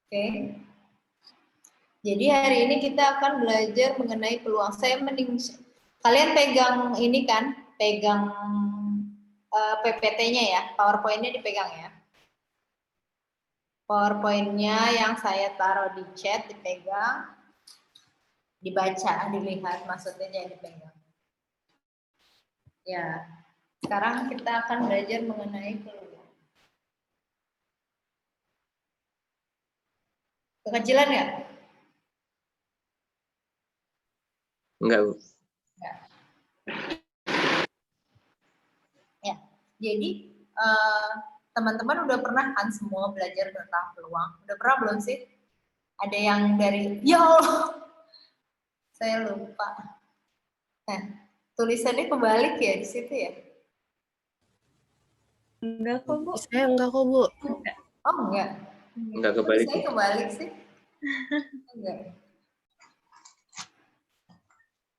Oke. Jadi hari ini kita akan belajar mengenai peluang. Saya mending kalian pegang ini kan, pegang PPT-nya ya, PowerPoint-nya dipegang ya. PowerPoint-nya yang saya taruh di chat dipegang, dibaca, dilihat maksudnya jangan dipegang. Ya, sekarang kita akan belajar mengenai peluang. Kekecilan ya? Enggak, Bu. Enggak. Ya, jadi teman-teman udah pernah kan semua belajar tentang peluang? Udah pernah belum sih? Ada yang dari, ya Allah, saya lupa. Nah, tulisannya kebalik ya di situ ya? Enggak kok, Bu. Saya enggak kok, Bu. Oh, enggak. Enggak kebalik. Saya kebalik sih. Enggak.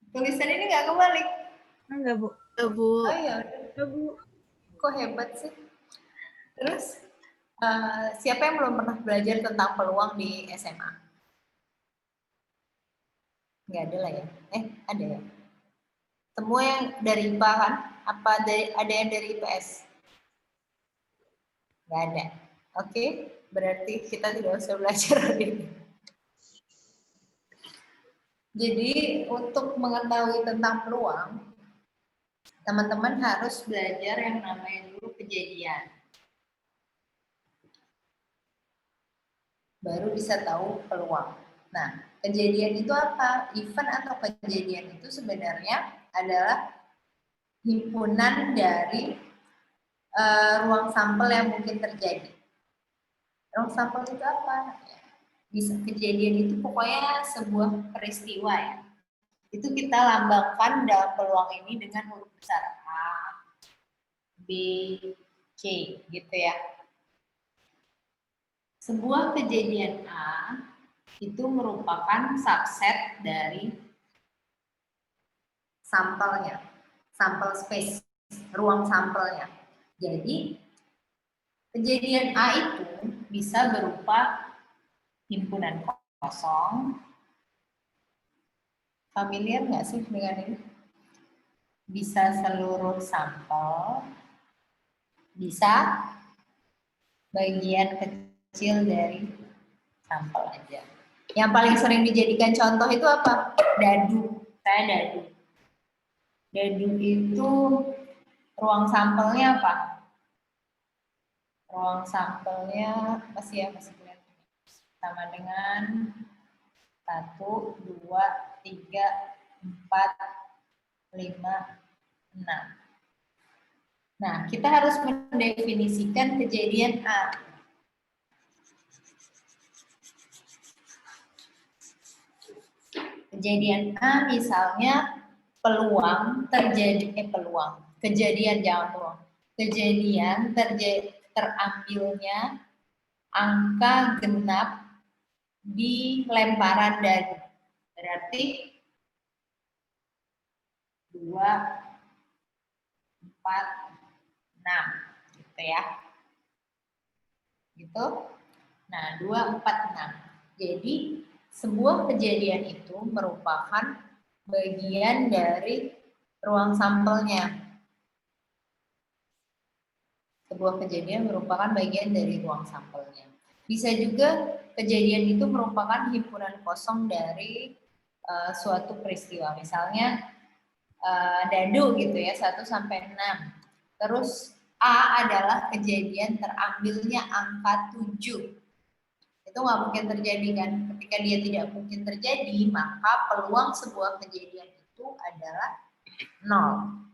Tulisan ini enggak kebalik. Enggak, Bu. Enggak, Bu. Oh iya, Enggak, Bu. kok hebat sih. Terus, siapa yang belum pernah belajar tentang peluang di SMA? Enggak ada lah ya? Ada ya? Semua yang dari IPA kan? Apa ada yang dari IPS? Enggak ada. Oke, berarti kita tidak usah belajar hari ini. Jadi, untuk mengetahui tentang peluang, teman-teman harus belajar yang namanya dulu kejadian. Baru bisa tahu peluang. Nah, kejadian itu apa? Event atau kejadian itu sebenarnya adalah himpunan dari ruang sampel yang mungkin terjadi. Ruang sampel itu apa? Bisa kejadian itu pokoknya sebuah peristiwa ya. Itu kita lambangkan dalam peluang ini dengan huruf besar A, B, C gitu ya. Sebuah kejadian A itu merupakan subset dari sampelnya, sampel space, ruang sampelnya. Jadi, kejadian A itu bisa berupa himpunan kosong. Familiar nggak sih dengan ini? Bisa seluruh sampel, bisa bagian kecil dari sampel aja. Yang paling sering dijadikan contoh itu apa? Dadu. Saya dadu. Dadu itu ruang sampelnya apa? Ruang sampelnya masih kelihatan. Sama dengan 1, 2, 3, 4, 5, 6. Nah, kita harus mendefinisikan kejadian A. Kejadian A misalnya peluang terjadi kejadian jangan peluang. Kejadian terambilnya angka genap di lemparan dadu. Berarti 2, 4, 6 gitu ya. Gitu. Nah, 2, 4, 6. Jadi sebuah kejadian itu merupakan bagian dari ruang sampelnya. Sebuah kejadian merupakan bagian dari ruang sampelnya. Bisa juga kejadian itu merupakan himpunan kosong dari suatu peristiwa. Misalnya dadu gitu ya, 1 sampai 6. Terus A adalah kejadian terambilnya angka 7. Itu nggak mungkin terjadi kan? Ketika dia tidak mungkin terjadi, maka peluang sebuah kejadian itu adalah 0.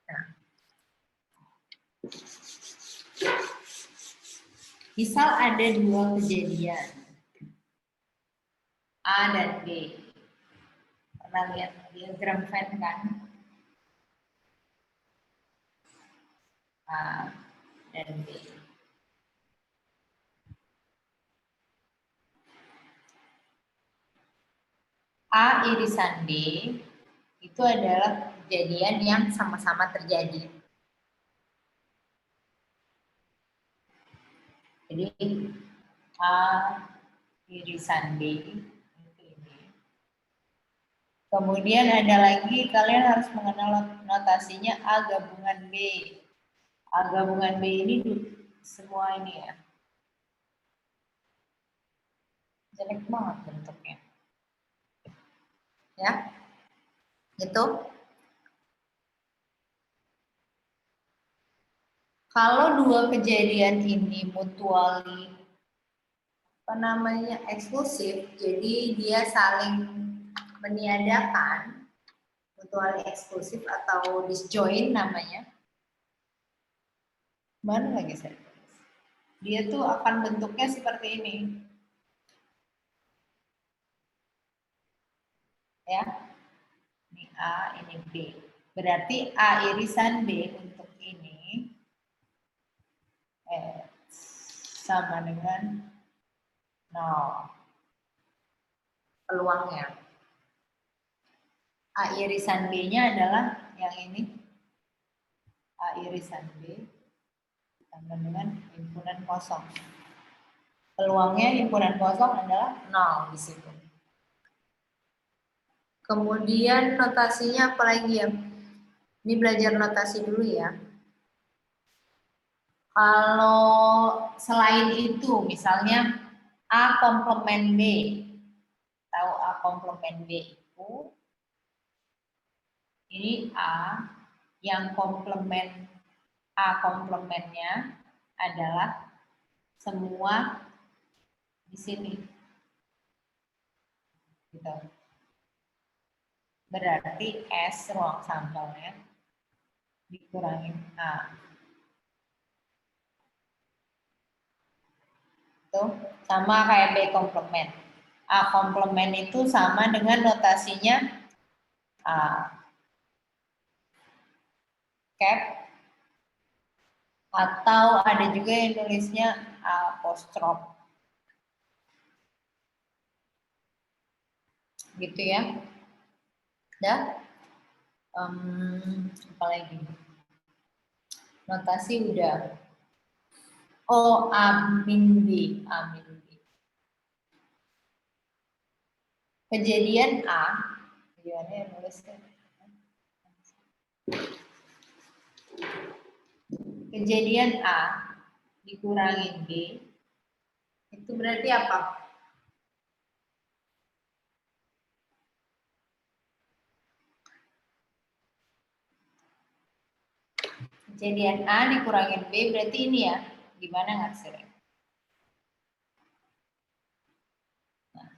Nah, misal ada 2 kejadian, A dan B. Pernah lihat diagram Venn kan? A dan B. A irisan B itu adalah kejadian yang sama-sama terjadi. Jadi A irisan B itu ini. Kemudian ada lagi, kalian harus mengenal notasinya A gabungan B. A gabungan B ini semua ini ya. Jelek banget bentuknya. Ya. Itu. Kalau dua kejadian ini mutually eksklusif, jadi dia saling meniadakan, mutually eksklusif atau disjoint namanya. Mana lagi saya tulis? Dia tuh akan bentuknya seperti ini. Ya. Ini A, ini B. Berarti A irisan B untuk ini sama dengan 0. Peluangnya. A irisan B-nya adalah yang ini. A irisan B sama dengan himpunan kosong. Peluangnya himpunan kosong adalah 0 di situ. Kemudian notasinya apa lagi ya? Ini belajar notasi dulu ya. Kalau selain itu, misalnya A komplement B. Tahu A komplement B itu? Ini A yang komplement A komplementnya adalah semua di sini. Gitu. Berarti S ruang sampelnya dikurangin A. Tuh, sama kayak B komplement. A komplement itu sama dengan notasinya A cap, atau ada juga yang nulisnya apostrof. Gitu ya. Udah? Apa lagi? Notasi udah. Oh, A min B. A min B. Kejadian A, gimana yang nulisnya? Kejadian A dikurangin B, itu berarti apa? Kejadian A dikurangin B berarti ini ya, gimana ngaksirnya? Nah,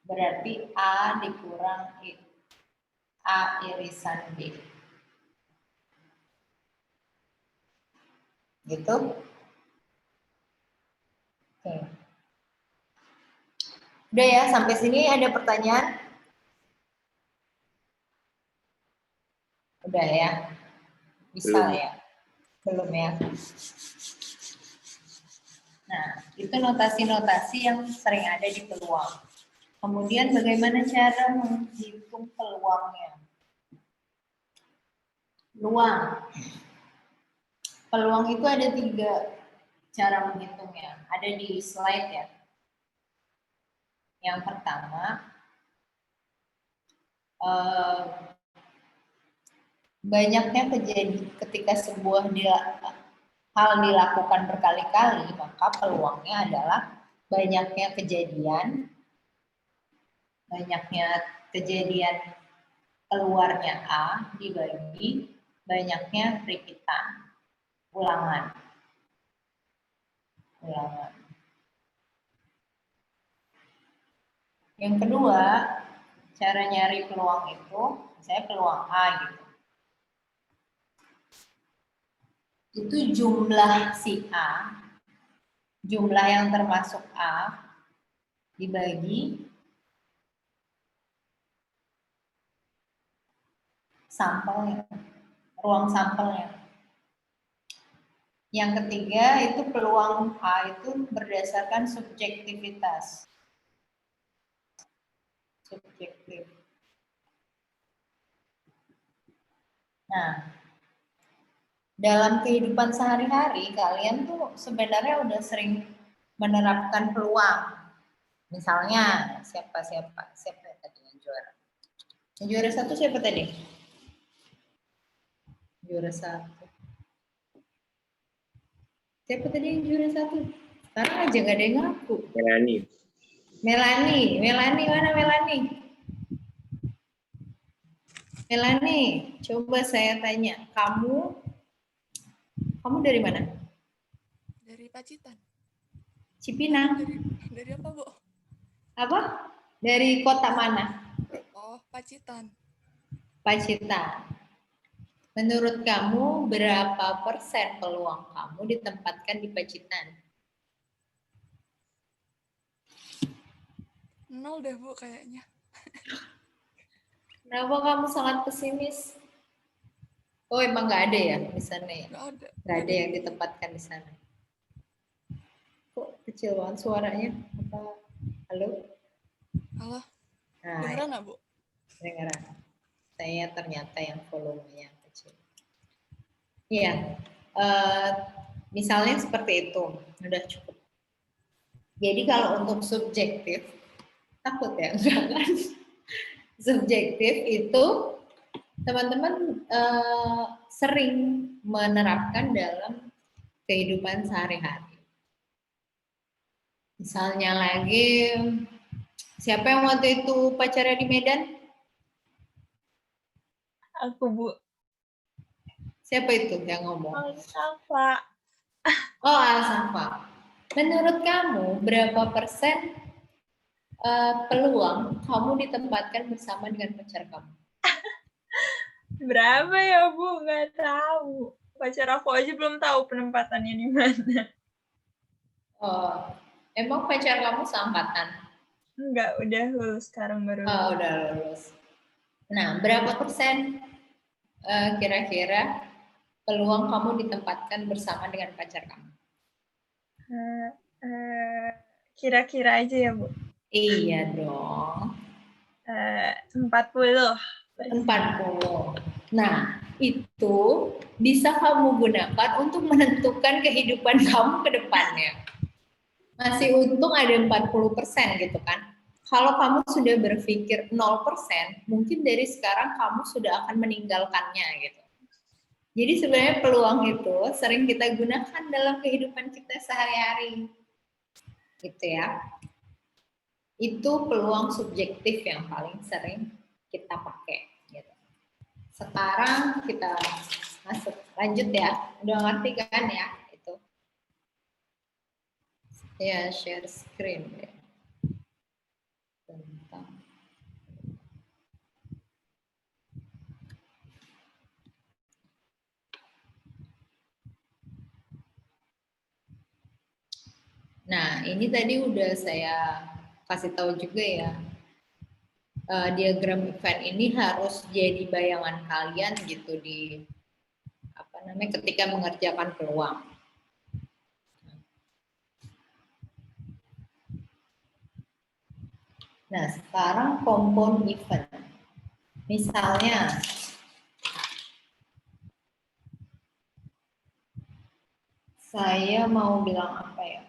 berarti A dikurang A irisan B. Gitu? Oke. Udah ya, sampai sini ada pertanyaan? Udah ya? Bisa Belum. ya? Belum ya? Nah, itu notasi-notasi yang sering ada di peluang. Kemudian bagaimana cara menghitung peluangnya? Peluang itu ada 3 cara menghitungnya. Ada di slide ya. Yang pertama, banyaknya kejadian ketika sebuah hal dilakukan berkali-kali, maka peluangnya adalah banyaknya kejadian keluarnya A dibagi banyaknya repeatan, ulangan. Yang kedua, cara nyari peluang itu, misalnya peluang A gitu. Itu jumlah si A, jumlah yang termasuk A dibagi sampelnya, ruang sampelnya. Yang ketiga itu peluang A itu berdasarkan subjektivitas. Subjektif. Nah, dalam kehidupan sehari-hari kalian tuh sebenarnya udah sering menerapkan peluang. Misalnya siapa yang tadi yang juara? Yang juara 1 siapa tadi? Juara 1. Siapa tadi yang juara 1? Sekarang aja nggak ada yang ngaku. Melani mana Melani? Melani, coba saya tanya, kamu dari mana? Dari Pacitan. Cipinang. Dari apa, Bu? Apa? Dari kota mana? Oh, Pacitan. Pacitan. Menurut kamu berapa persen peluang kamu ditempatkan di Pacitan? 0 deh, Bu, kayaknya. Kenapa kamu sangat pesimis? Oh, emang nggak ada ya di sana ya? Nggak ada. Nggak ada yang ditempatkan di sana. Kok kecil banget suaranya? Apa? Halo? Halo, Nah, dengeran nggak, Bu? dengeran. Saya ternyata yang volumenya kecil. Iya, misalnya seperti itu, udah cukup. Jadi kalau untuk subjektif, takut ya, enggak kan? Subjektif itu teman-teman sering menerapkan dalam kehidupan sehari-hari. Misalnya lagi, siapa yang waktu itu pacarnya di Medan? Aku, Bu. Siapa itu yang ngomong? Alsafa. Oh, Alsafa. Menurut kamu, berapa persen peluang kamu ditempatkan bersama dengan pacar kamu? Berapa ya, Bu? Nggak tahu. Pacar aku aja belum tahu penempatannya di mana. Oh, emang pacar kamu seangkatan? Enggak, udah lulus sekarang baru. Oh, udah lulus. Nah, berapa persen kira-kira peluang kamu ditempatkan bersama dengan pacar kamu? Kira-kira aja ya, Bu. Iya dong. 40. 40. Nah, itu bisa kamu gunakan untuk menentukan kehidupan kamu ke depannya. Masih untung ada 40% gitu kan. Kalau kamu sudah berpikir 0%, mungkin dari sekarang kamu sudah akan meninggalkannya gitu. Jadi sebenarnya peluang itu sering kita gunakan dalam kehidupan kita sehari-hari. Gitu ya. Itu peluang subjektif yang paling sering kita pakai gitu. Sekarang kita lanjut ya. Udah ngerti kan ya itu? Ya, share screen ya. Tentang Nah, ini tadi udah saya kasih tahu juga ya. Diagram event ini harus jadi bayangan kalian gitu di ketika mengerjakan peluang. Nah, sekarang kompon event. Misalnya saya mau bilang apa ya?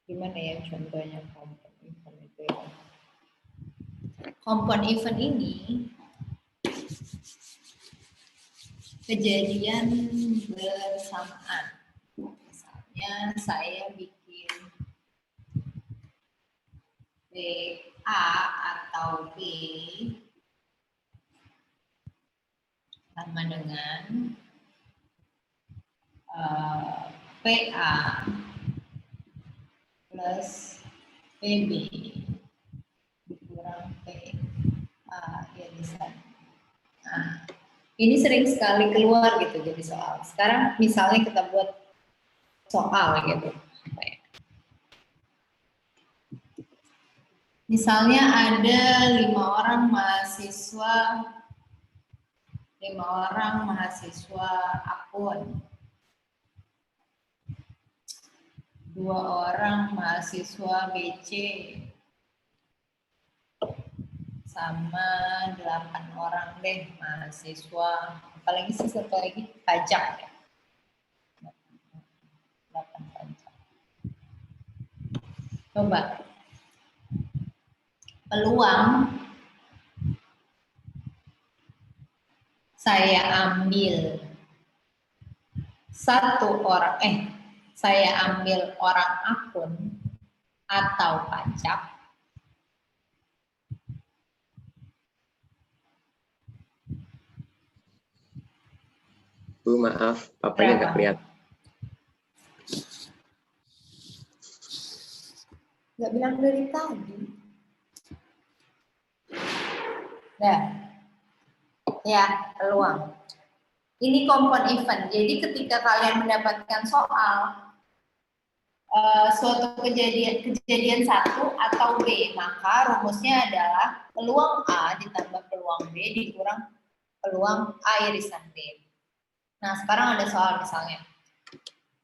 Gimana ya contohnya kompon event itu ya? Kompon event ini kejadian bersamaan. Misalnya saya bikin A atau B sama dengan PA plus PB dikurang PA ya bisa. Nah, ini sering sekali keluar gitu jadi soal. Sekarang misalnya kita buat soal gitu. Misalnya ada 5 orang mahasiswa akun, 2 orang mahasiswa BC, 1 sama 8 orang deh mahasiswa. Apalagi sih satu lagi pajak ya. 8 pajak. Coba. Peluang saya ambil saya ambil orang akun atau pajak. Bu, maaf, papanya nggak kelihatan. Nggak bilang dari tadi. Nah, ya peluang. Ini kompon event. Jadi ketika kalian mendapatkan soal suatu kejadian satu atau B, maka rumusnya adalah peluang A ditambah peluang B dikurang peluang A irisan B. Nah, sekarang ada soal misalnya.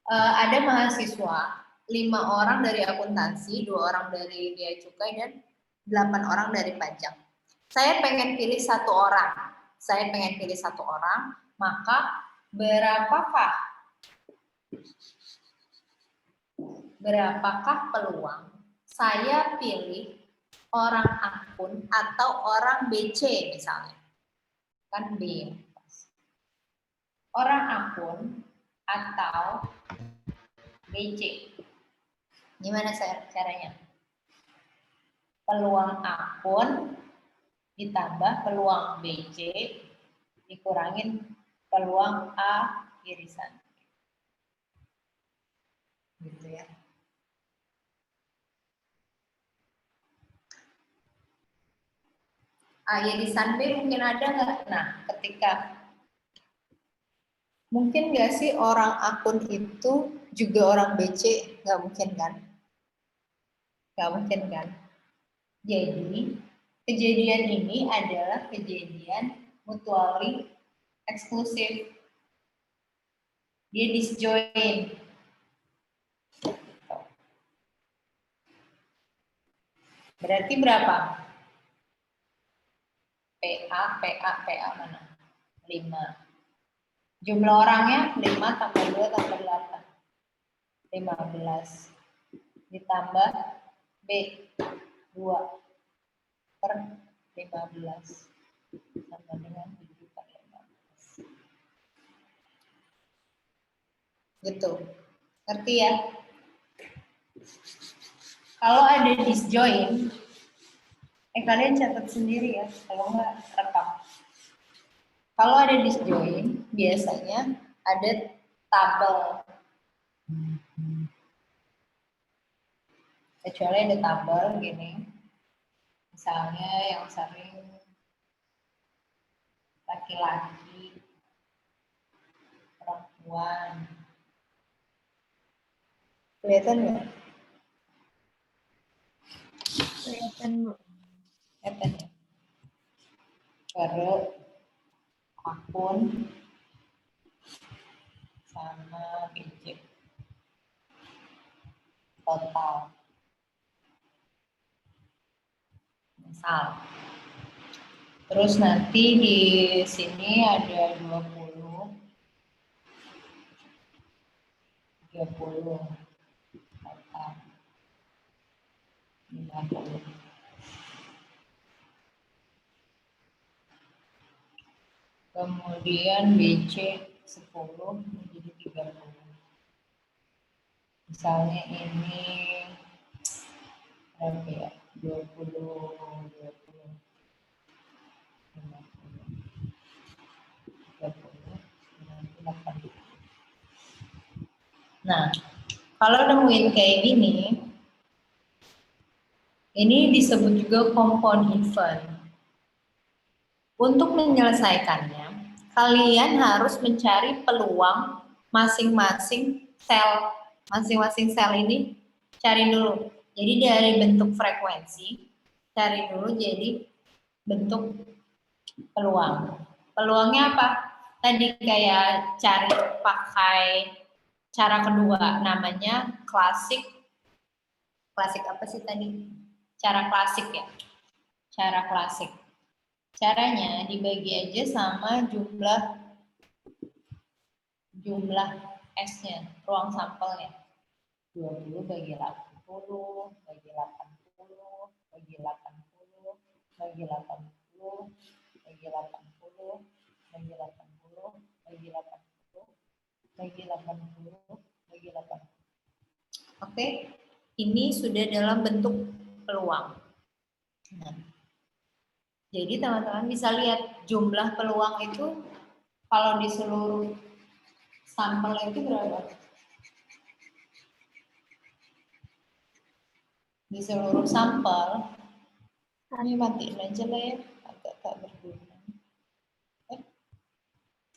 Ada mahasiswa 5 orang dari akuntansi, 2 orang dari bea cukai, dan 8 orang dari pajak. Saya pengen pilih satu orang. Maka berapakah peluang saya pilih orang akun atau orang BC misalnya? Kan B. Orang akun atau BC. Gimana caranya? Peluang akun ditambah peluang BC dikurangin peluang A irisan. Gitu ya. A irisan B mungkin ada nggak? Nah, ketika mungkin nggak sih orang akun itu juga orang BC? Nggak mungkin kan? Nggak mungkin kan? Jadi, kejadian ini adalah kejadian mutually eksklusif. Dia disjoin. Berarti berapa? PA mana? 5. Jumlah orangnya 5 tambah 2 tambah 8. 15. Ditambah B 2 per 15. Sama dengan 7 per 15. Gitu. Ngerti ya? Kalau ada disjoin, kalian catat sendiri ya, kalau nggak rekam. Kalau ada disjoin, biasanya ada tabel. Kecuali ada tabel gini. Misalnya yang sering laki-laki, perempuan. Kelihatan nggak? Kelihatan, Bu. Kelihatan ya? Baru akun sama BC total. Misal. Terus nanti di sini ada 20, 30, 50. Kemudian BC 10 menjadi 30. Misalnya ini berapa ya? 20, 20, 50, 30, 80. Nah, kalau nemuin kayak gini, ini disebut juga kompon event. Untuk menyelesaikannya, kalian harus mencari peluang masing-masing sel. Masing-masing sel ini cari dulu. Jadi dari bentuk frekuensi, cari dulu jadi bentuk peluang. Peluangnya apa? Tadi kayak cari pakai cara kedua, namanya klasik. Klasik apa sih tadi? Cara klasik ya. Cara klasik. Caranya dibagi aja sama jumlah S-nya, ruang sampelnya. 20 bagi 80, bagi 80, bagi 80, bagi 80, bagi 80, bagi 80, bagi 80, bagi 80, bagi 80. Oke, ini sudah dalam bentuk peluang. Nah, jadi teman-teman bisa lihat jumlah peluang itu kalau di seluruh sampel itu berapa? Di seluruh sampel, ini matiin aja lah ya, agak tak berguna.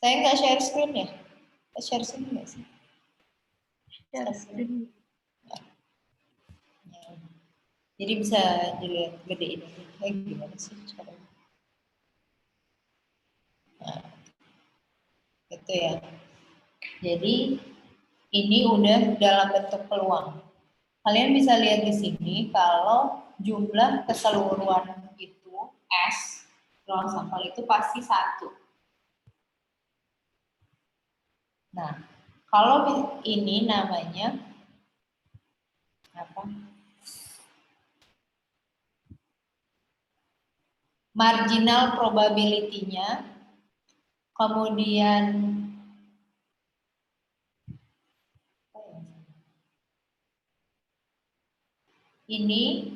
Saya nggak share screen ya? Share screen nggak sih? Share screen. Ya. Jadi bisa dilihat gedein ini. Gimana sih caranya? Nah, gitu ya. Jadi ini udah dalam bentuk peluang. Kalian bisa lihat di sini kalau jumlah keseluruhan itu S ruang sampel itu pasti 1. Nah, kalau ini namanya apa? Marginal probability-nya, kemudian ini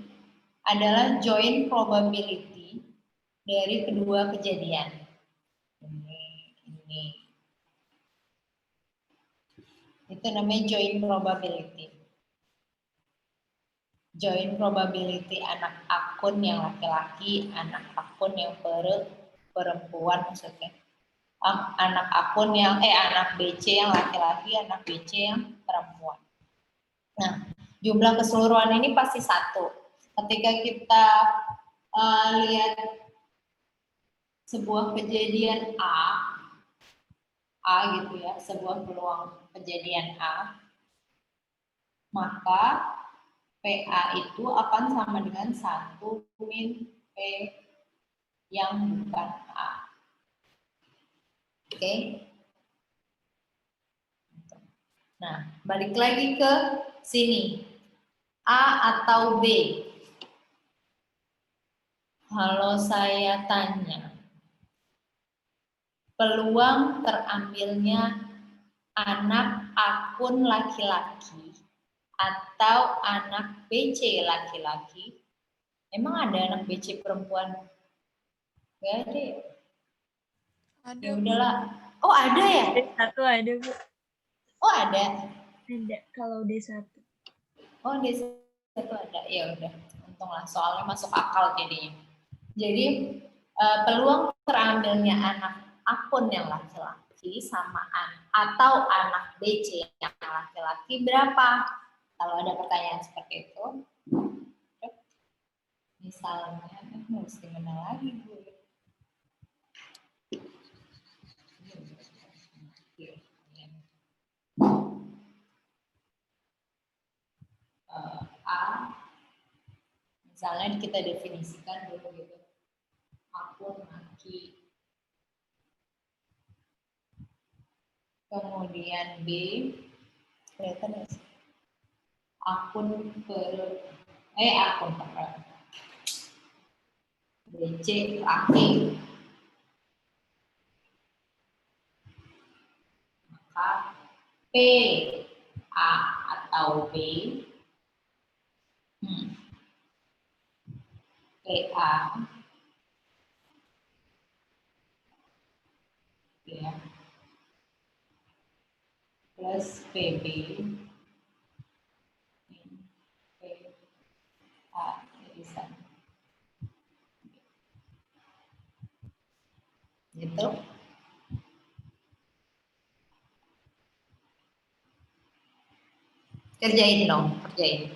adalah joint probability dari kedua kejadian. Ini. Itu namanya joint probability. Joint probability anak akun yang laki-laki, anak akun yang perempuan maksudnya. Anak akun yang anak BC yang laki-laki, anak BC yang perempuan. Nah, jumlah keseluruhan ini pasti 1. Ketika kita lihat sebuah kejadian A gitu ya, sebuah peluang kejadian A, maka PA itu akan sama dengan 1 min P yang bukan A. Oke. Nah, balik lagi ke sini. A atau B? Kalau saya tanya, peluang terambilnya anak akun laki-laki atau anak BC laki-laki, emang ada anak BC perempuan? Gak ada. Ada, Ya Bu. udahlah. Oh ada ya? D1 ada, Bu. Oh ada. Ada kalau D1. Oh D1 ada. Ya udah. Untunglah soalnya masuk akal jadinya. Jadi peluang terambilnya anak akun yang laki-laki sama atau anak BC yang laki-laki berapa? Kalau ada pertanyaan seperti itu, misalnya harus gimana lagi Bu? A, misalnya kita definisikan dulu gitu, akun laki. Kemudian B, kelihatan ya? Akun akun BC laki. Maka P A atau B PA ya plus PB PA irisan gitu. Kerjain dong, kerjain.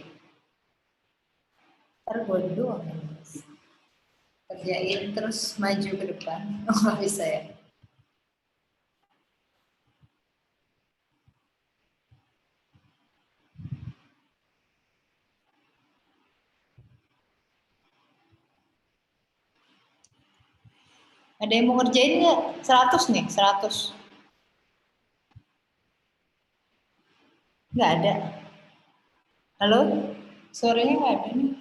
Ntar gue doang ya, kerjain terus maju ke depan. Oh, nggak bisa ya. Ada yang mau ngerjain nggak? 100 nih, 100. Nggak ada. Halo? Suaranya nggak ada nih.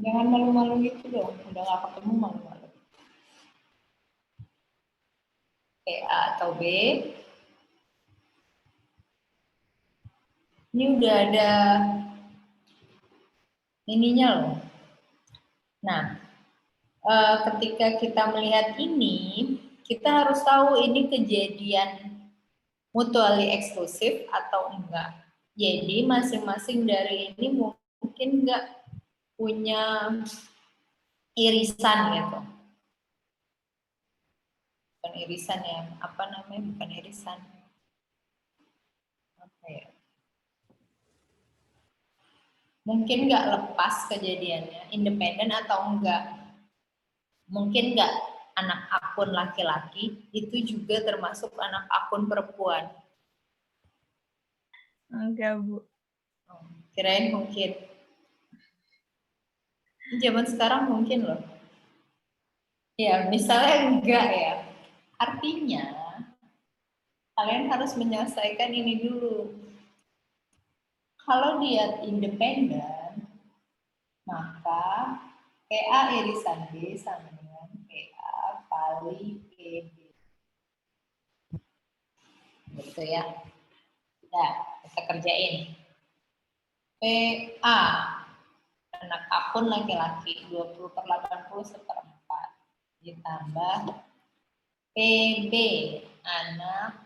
Jangan malu-malu gitu dong. Udah nggak ketemu malu-malu. Oke, A atau B? Ini udah ada ininya loh. Nah, ketika kita melihat ini, kita harus tahu ini kejadian mutually eksklusif atau enggak. Jadi masing-masing dari ini mungkin enggak punya irisan gitu. Bukan irisan ya, apa namanya? Bukan irisan. Apa ya? Mungkin enggak lepas kejadiannya, independen atau enggak. Mungkin enggak anak akun laki-laki, itu juga termasuk anak akun perempuan. Enggak, Bu. Kirain mungkin. Zaman sekarang mungkin loh. Ya, misalnya enggak ya. Artinya, kalian harus menyelesaikan ini dulu. Kalau dia independen, maka PA irisan B sama dengan PA kali PB. Gitu ya. Nah, kita kerjain. PA, anak akun laki-laki, 20/80/4. Ditambah PB, anak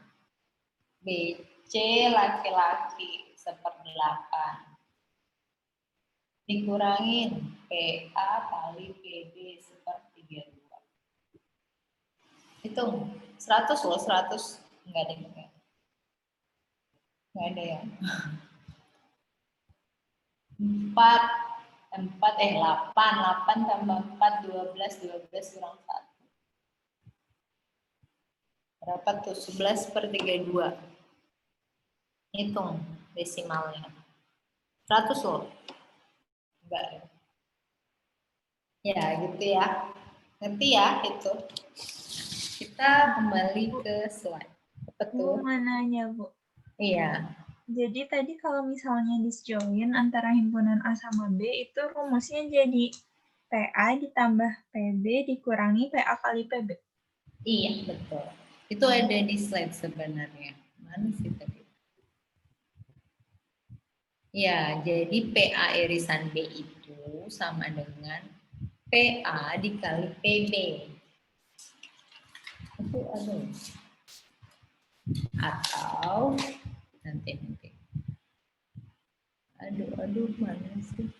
BC laki-laki 1/8. Dikurangin PA kali PB 1/32. Hitung 100 loh, 100. Enggak ada yang enggak ada ya. 8 tambah 4 12 kurang 1. Berapa tuh? 11/32. Hitung desimalnya. 100 loh. Enggak ya. Ya gitu ya. Ngerti ya itu. Kita kembali ke slide. Apa Bu, tuh? mau nanya, Bu. Iya. Jadi tadi kalau misalnya disjoin antara himpunan A sama B, itu rumusnya jadi PA ditambah PB dikurangi PA kali PB. Iya, betul. Itu ada di slide sebenarnya. Mana sih tadi? Ya, jadi PA irisan B itu sama dengan PA dikali PB. Itu ada. Atau nanti. Aduh, mana sih?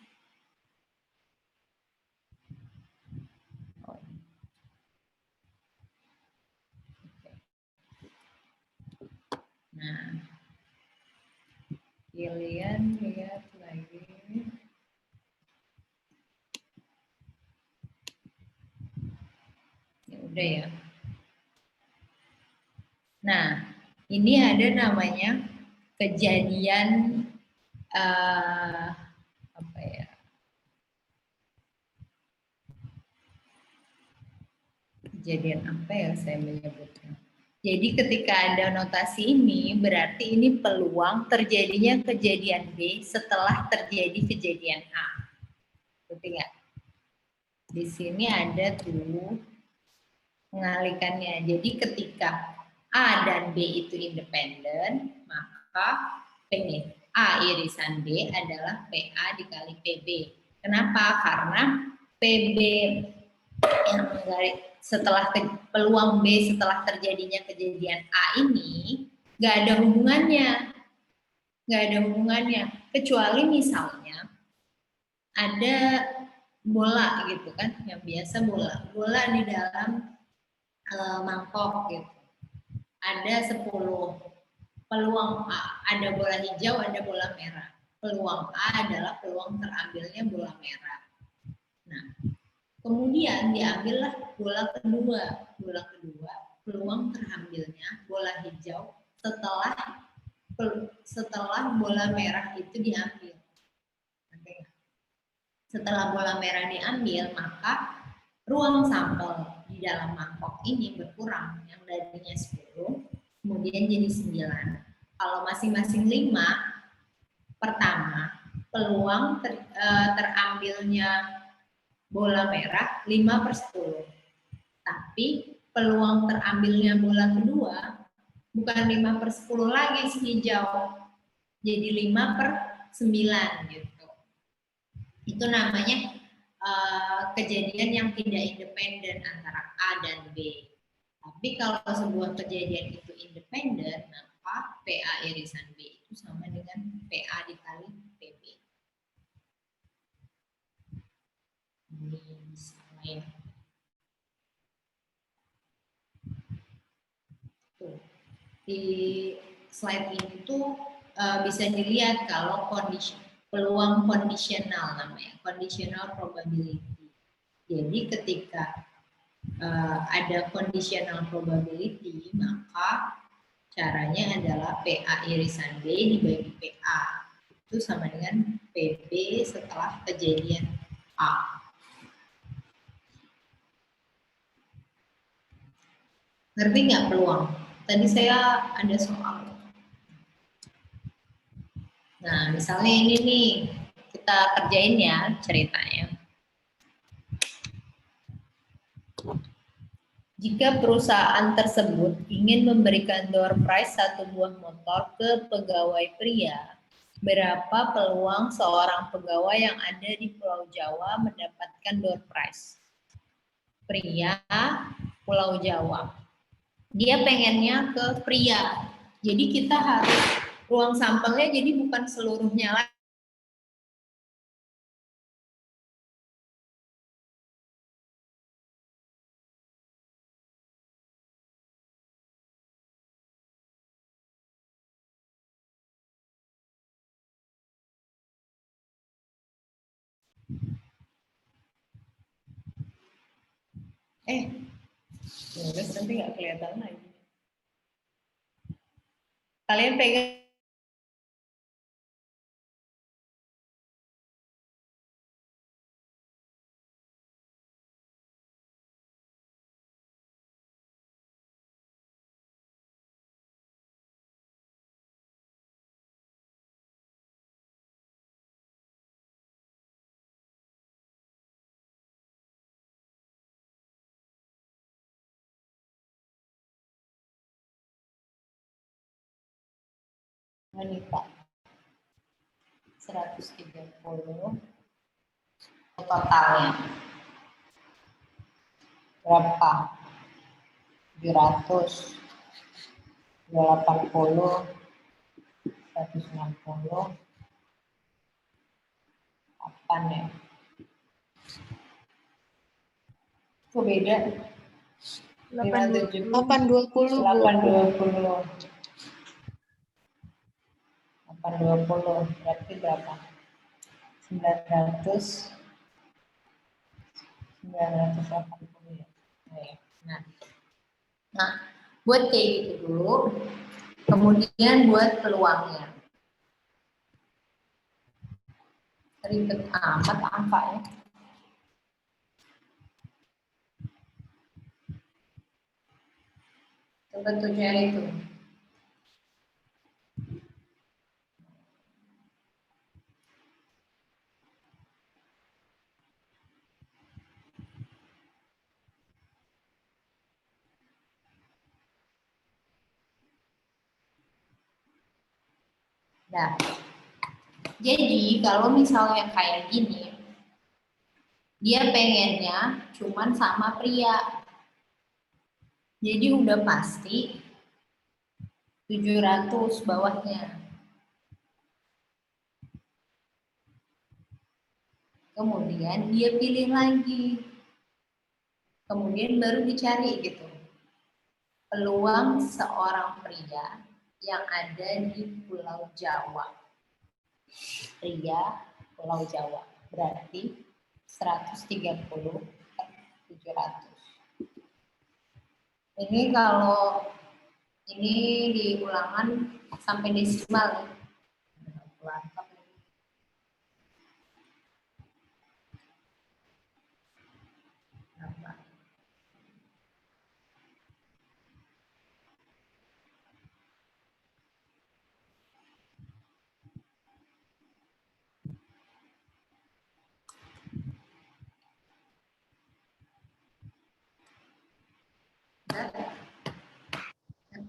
Oh. Oke. Nah, kalian lihat lagi. Ya udah ya. Nah, ini ada namanya kejadian apa ya? Kejadian apa ya saya menyebutnya? Jadi ketika ada notasi ini, berarti ini peluang terjadinya kejadian B setelah terjadi kejadian A. Berarti nggak? Di sini ada tuh pengalikannya. Jadi ketika A dan B itu independen, maka A irisan B adalah PA dikali PB. Kenapa? Karena PB yang setelah peluang B setelah terjadinya kejadian A ini nggak ada hubungannya, kecuali misalnya ada bola gitu kan, yang biasa bola di dalam mangkok gitu, ada 10 peluang A, ada bola hijau, ada bola merah. Peluang A adalah peluang terambilnya bola merah. Nah, kemudian diambillah bola kedua, peluang terambilnya bola hijau setelah bola merah itu diambil. Setelah bola merah diambil, maka ruang sampel di dalam mangkok ini berkurang, yang darinya 10 kemudian jadi 9. Kalau masing-masing 5, pertama peluang terambilnya bola merah 5/10. Tapi peluang terambilnya bola kedua bukan 5/10 lagi si hijau, jadi 5/9 gitu. Itu namanya kejadian yang tidak independen antara A dan B. Tapi kalau sebuah kejadian itu independen, maka PA irisan B itu sama dengan PA dikali PB. Ini misalnya. Tuh. Di slide ini tuh bisa dilihat kalau peluang kondisional namanya, conditional probability. Jadi ketika ada conditional probability, maka caranya adalah PA irisan B dibagi PA. Itu sama dengan PB setelah kejadian A. Ngerti nggak peluang? Tadi saya ada soal. Nah, misalnya ini nih, kita kerjain ya ceritanya. Jika perusahaan tersebut ingin memberikan door prize satu buah motor ke pegawai pria, berapa peluang seorang pegawai yang ada di Pulau Jawa mendapatkan door prize? Pria, Pulau Jawa. Dia pengennya ke pria. Jadi kita harus ruang sampelnya jadi bukan seluruhnya lagi. Nulis nanti nggak kelihatan lagi. Kalian pegang. Wanita 130 totalnya berapa? 700, 280, 160, kapan ya? Kok beda? 820. 820 berarti berapa? 980 ya. Nah, buat kayak gitu dulu. Kemudian buat peluangnya. Ribet amat angkanya. Coba tuh cari itu. Nah, jadi kalau misalnya kayak gini, dia pengennya cuman sama pria. Jadi udah pasti 700 bawahnya. Kemudian dia pilih lagi. Kemudian baru dicari gitu. Peluang seorang pria yang ada di Pulau Jawa. Pria Pulau Jawa. Berarti 130 per 700. Ini kalau ini di ulangan sampai desimal ya.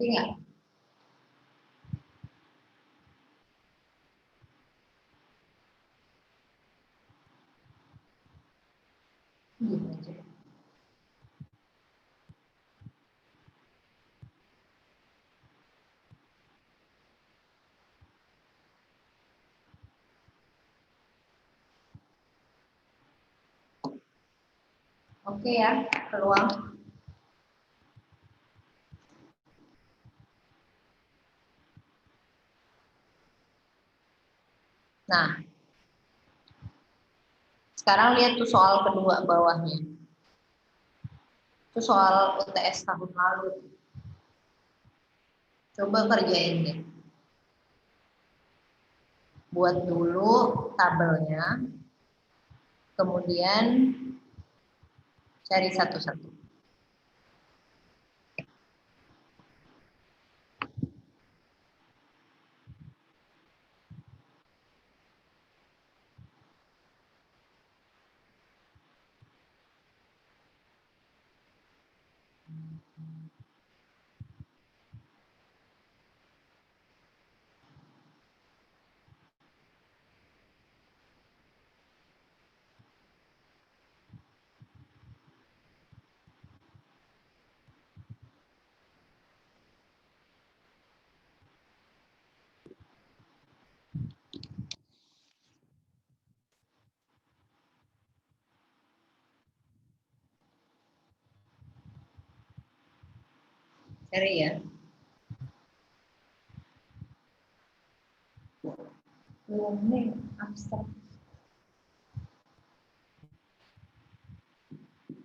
Ngerti nggak? Gitu aja. Oke ya, peluang. Nah, sekarang lihat tuh soal kedua bawahnya. Itu soal UTS tahun lalu. Coba kerjain deh. Buat dulu tabelnya, kemudian cari satu-satu. Cari ya. Belum nih, abstrak.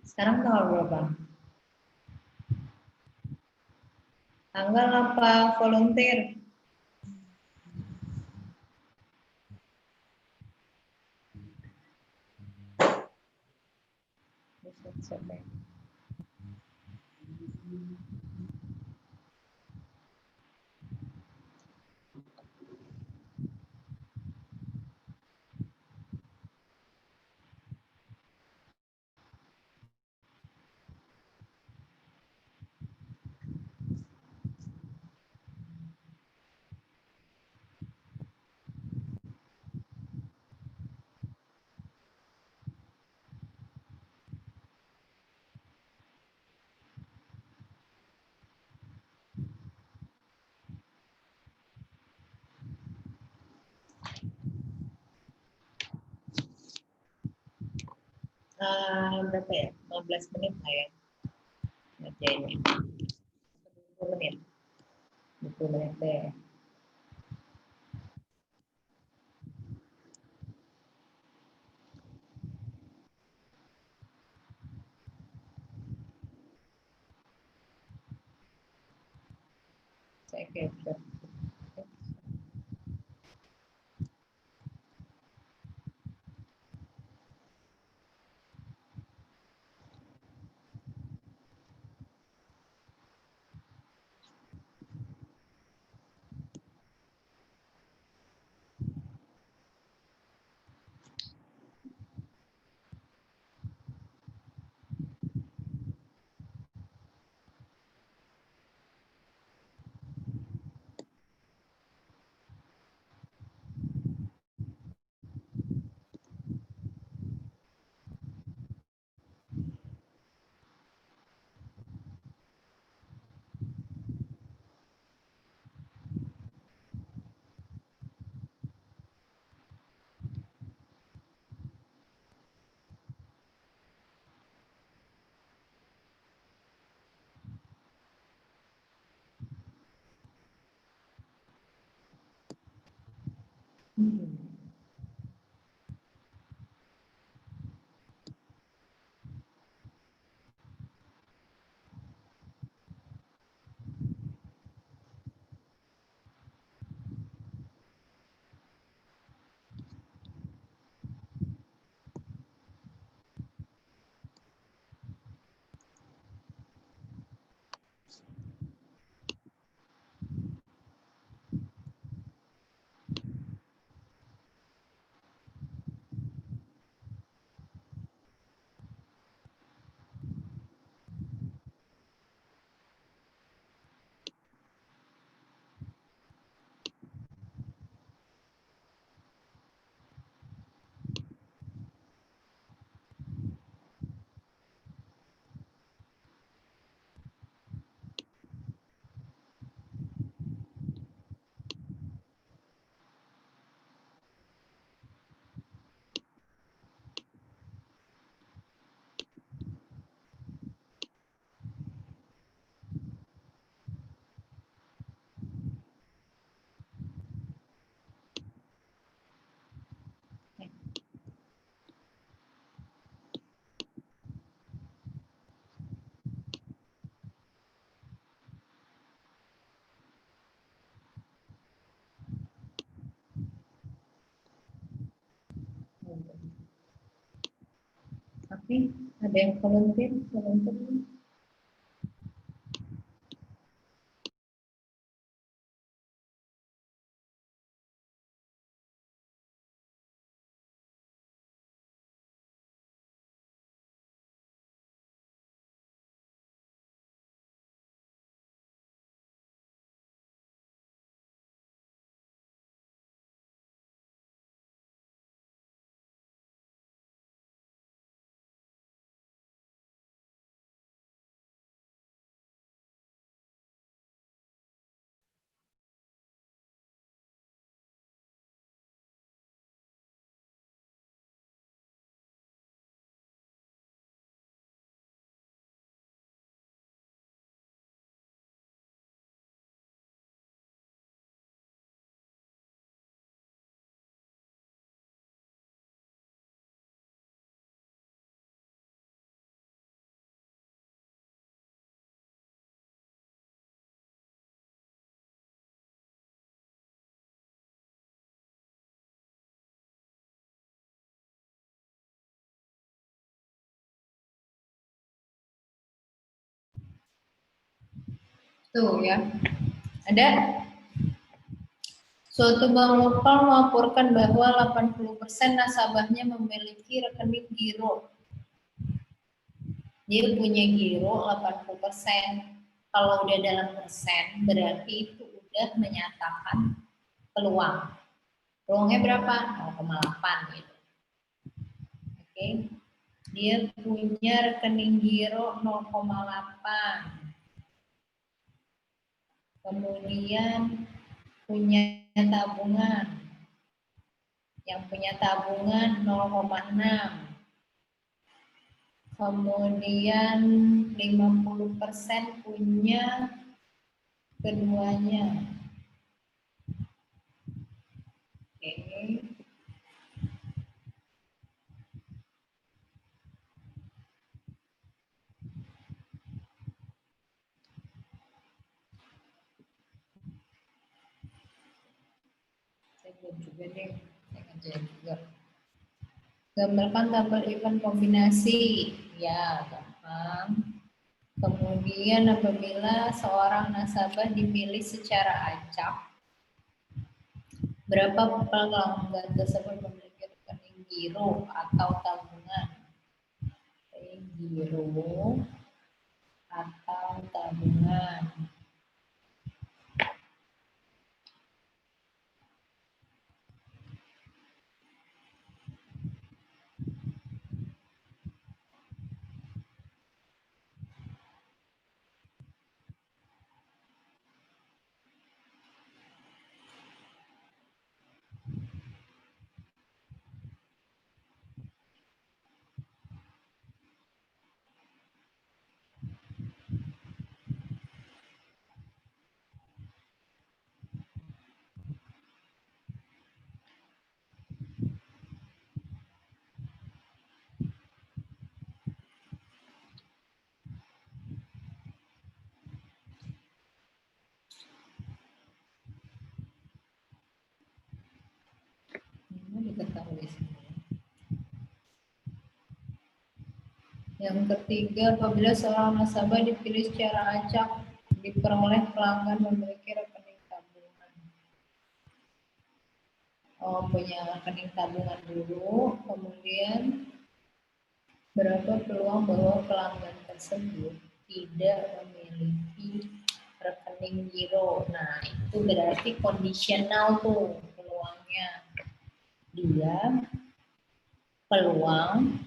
Sekarang tanggal berapa? Tanggal apa volunteer? Siapa ya? Berapa ya? 15 menit lah ya ngerjainnya. 20 menit. 20 menit deh. Saya capture. Nih, ada yang volunteer. Tuh ya, ada. Suatu bank lokal melaporkan bahwa 80% nasabahnya memiliki rekening giro. Dia punya giro 80%. Kalau udah dalam persen, berarti itu udah menyatakan peluang. Peluangnya berapa? 0,8 gitu. Oke. Dia punya rekening giro 0,8. Kemudian punya tabungan. Yang punya tabungan 0,6. Kemudian 50% punya keduanya. Oke. Saya belum juga deh, saya ngerjain juga. Gambarkan tabel event kombinasi. Ya, gampang. Kemudian apabila seorang nasabah dipilih secara acak, berapa pelanggan tersebut memiliki rekening giro atau tabungan? Rekening giro atau tabungan. Ini diketahui semua. Yang ketiga, apabila seorang nasabah dipilih secara acak, diperoleh pelanggan memiliki rekening tabungan. Oh, punya rekening tabungan dulu, kemudian berapa peluang bahwa pelanggan tersebut tidak memiliki rekening giro. Nah, itu berarti kondisional tuh peluangnya. Dia peluang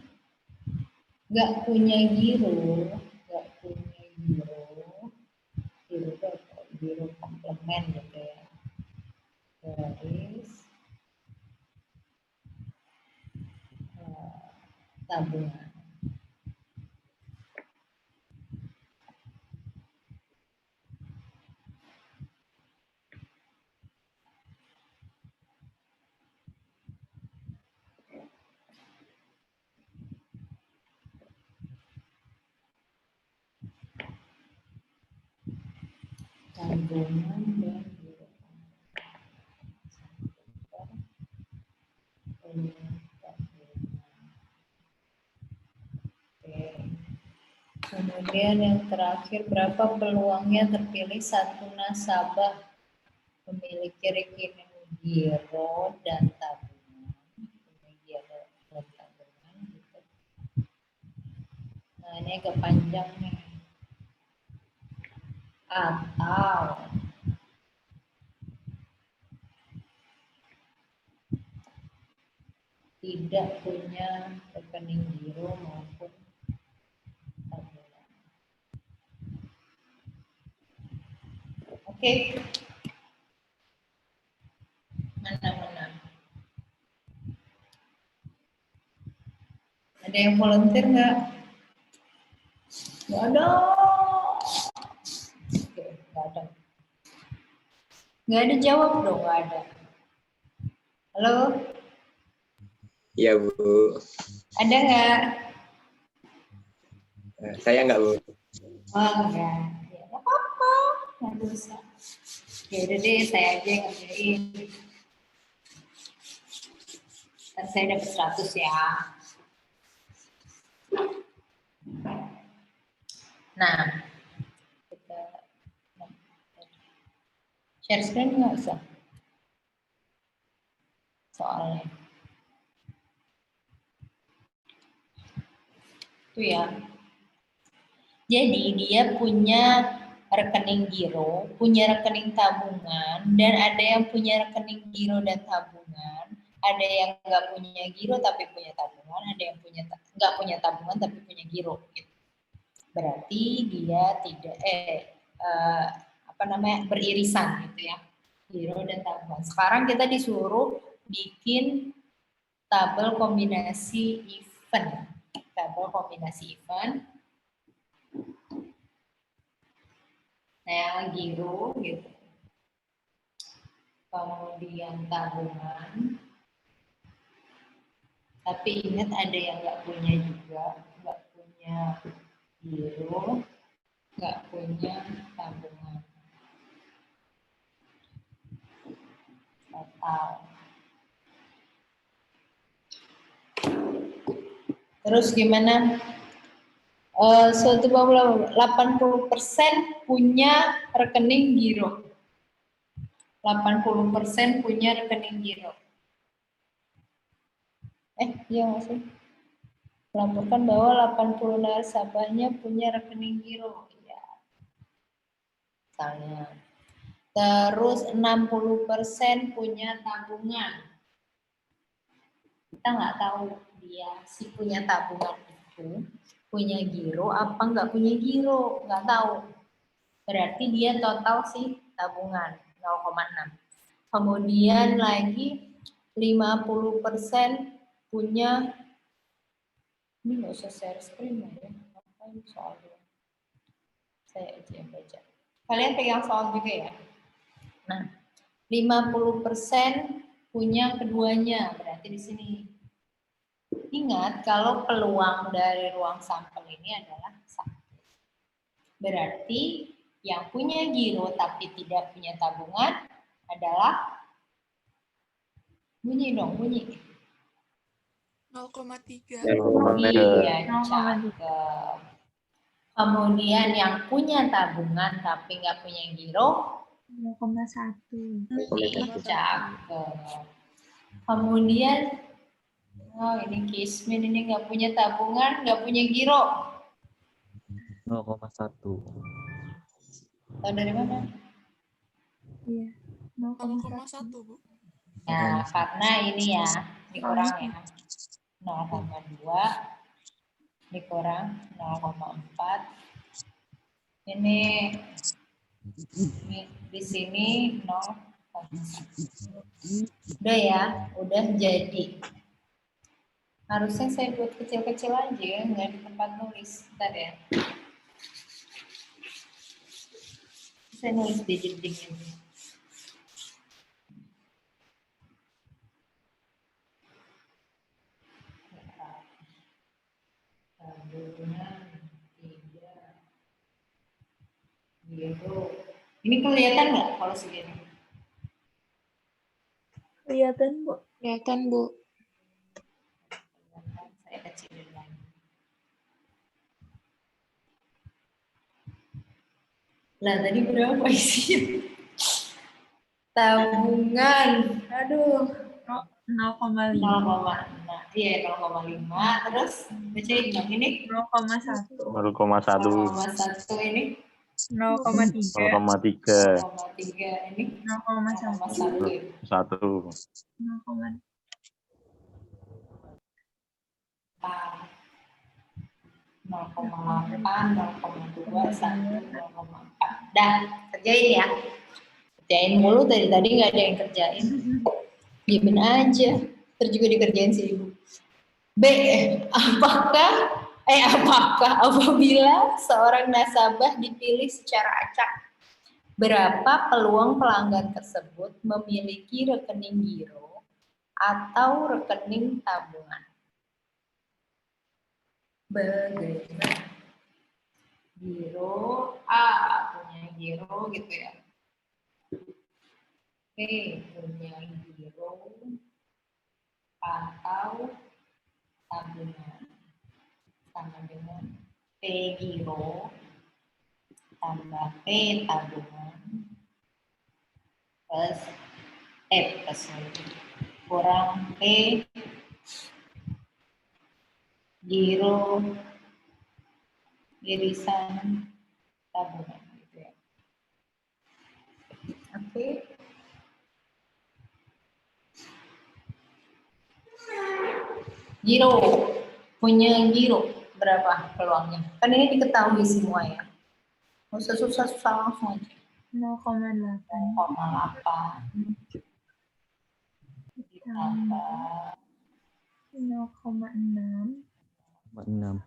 nggak punya giro, giro itu giro komplement gitu ya. Garis tabungan. Tabungan dan giro tabungan. Kemudian yang terakhir, berapa peluangnya terpilih satu nasabah memiliki rekening giro dan tabungan? Giro dan tabungan gitu. Nah, ini agak panjang nih. Atau tidak punya rekening giro maupun tabungan. Oke. Mana? Ada yang volunteer nggak? Nggak ada. Oke, nggak ada. Nggak ada jawab dong, nggak ada. Halo? Iya, Bu. Ada nggak? Saya nggak, Bu. Oh, enggak. Ya, nggak apa-apa. Nggak dosa. Ya udah deh, saya aja yang ngerjain. Ntar saya dapat 100 ya. Nah, kita share screen nggak usah. Soalnya. Itu ya. Jadi dia punya rekening giro, punya rekening tabungan, dan ada yang punya rekening giro dan tabungan, ada yang nggak punya giro tapi punya tabungan, ada yang nggak punya tabungan tapi punya giro. Gitu. Berarti dia tidak beririsan gitu ya, giro dan tabungan. Sekarang kita disuruh bikin tabel kombinasi event, Nah, giro gitu. Kemudian tabungan. Tapi ingat ada yang nggak punya juga, nggak punya giro, nggak punya tabungan. Total. Terus gimana? 80% punya rekening giro. 80% punya rekening giro. Iya nggak sih? Melaporkan bahwa 80 nasabahnya punya rekening giro. Ya. Misalnya. Terus 60% punya tabungan. Kita nggak tahu dia si punya tabungan itu punya giro apa nggak punya giro, nggak tahu. Berarti dia total sih tabungan 0,6. Kemudian lagi 50% punya, ini nggak usah share screen ya, ngapain soalnya? Saya aja yang baca. Kalian pegang soal juga ya. Nah, 50% punya keduanya, berarti di sini. Ingat kalau peluang dari ruang sampel ini adalah 1. Berarti yang punya giro tapi tidak punya tabungan adalah bunyi. 0,3. Iya, cakep. Kemudian yang punya tabungan tapi nggak punya giro 0,1. cakep. Kemudian ini Kismin ini nggak punya tabungan, nggak punya giro. 0,1. Tahu dari mana? Iya. 0,1, Bu. Ya, karena ini ya dikurang ya. 0,2 dikurang 0,4. Ini di sini 0,1. Udah ya, udah jadi. Harusnya saya buat kecil-kecil aja ya, nggak di tempat nulis. Bentar ya. Saya nulis di dinding ini. Tabungan 3 giro. Ini kelihatan nggak kalau segini? Kelihatan, Bu. Kelihatan, Bu. Saya kecilin lagi. Lah tadi berapa isinya? Tabungan. Aduh. 0,5. 0,5. Iya, 0,5. Terus bacain dong ini. 0,1. 0,1. 0,1 ini. 0,3. 0,3. 0,3 ini. 0,1. 1. 0,4. 0,8, 0,2, 1, 0,4. Dah, kerjain ya. Kerjain mulu dari tadi nggak ada yang kerjain. Diemin aja. Terus juga dikerjain si ibu. B. Apakah apabila seorang nasabah dipilih secara acak, berapa peluang pelanggan tersebut memiliki rekening giro atau rekening tabungan? Bagaimana? Giro A punya giro gitu ya. B punya giro atau tabungan sama dengan P giro tambah P tabungan plus kurang P giro irisan tabungan gitu ya. Oke. Giro punya giro berapa peluangnya? Kan ini diketahui semua ya. Nggak usah susah-susah, langsung aja. 0,8. 0,8 ditambah 0,6 6.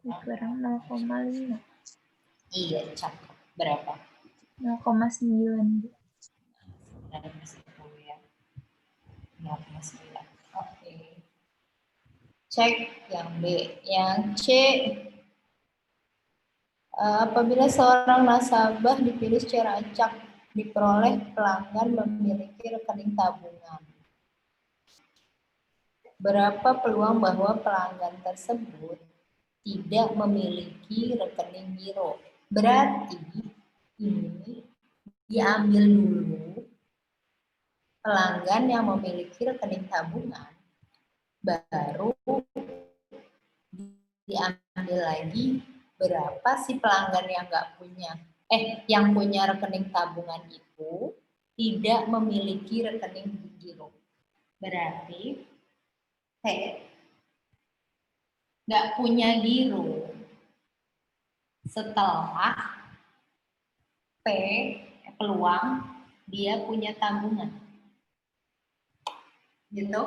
dikurang 0,5. iya cakep. Berapa? 0,9. Dari 10 ya. 0,9. Oke. Cek yang B. Yang C, apabila seorang nasabah dipilih secara acak, diperoleh pelanggan memiliki rekening tabungan. Berapa peluang bahwa pelanggan tersebut tidak memiliki rekening giro? Berarti ini diambil dulu pelanggan yang memiliki rekening tabungan, baru diambil lagi berapa sih pelanggan yang nggak punya, yang punya rekening tabungan itu tidak memiliki rekening giro. Berarti P nggak punya giro setelah P peluang dia punya tabungan. Gitu.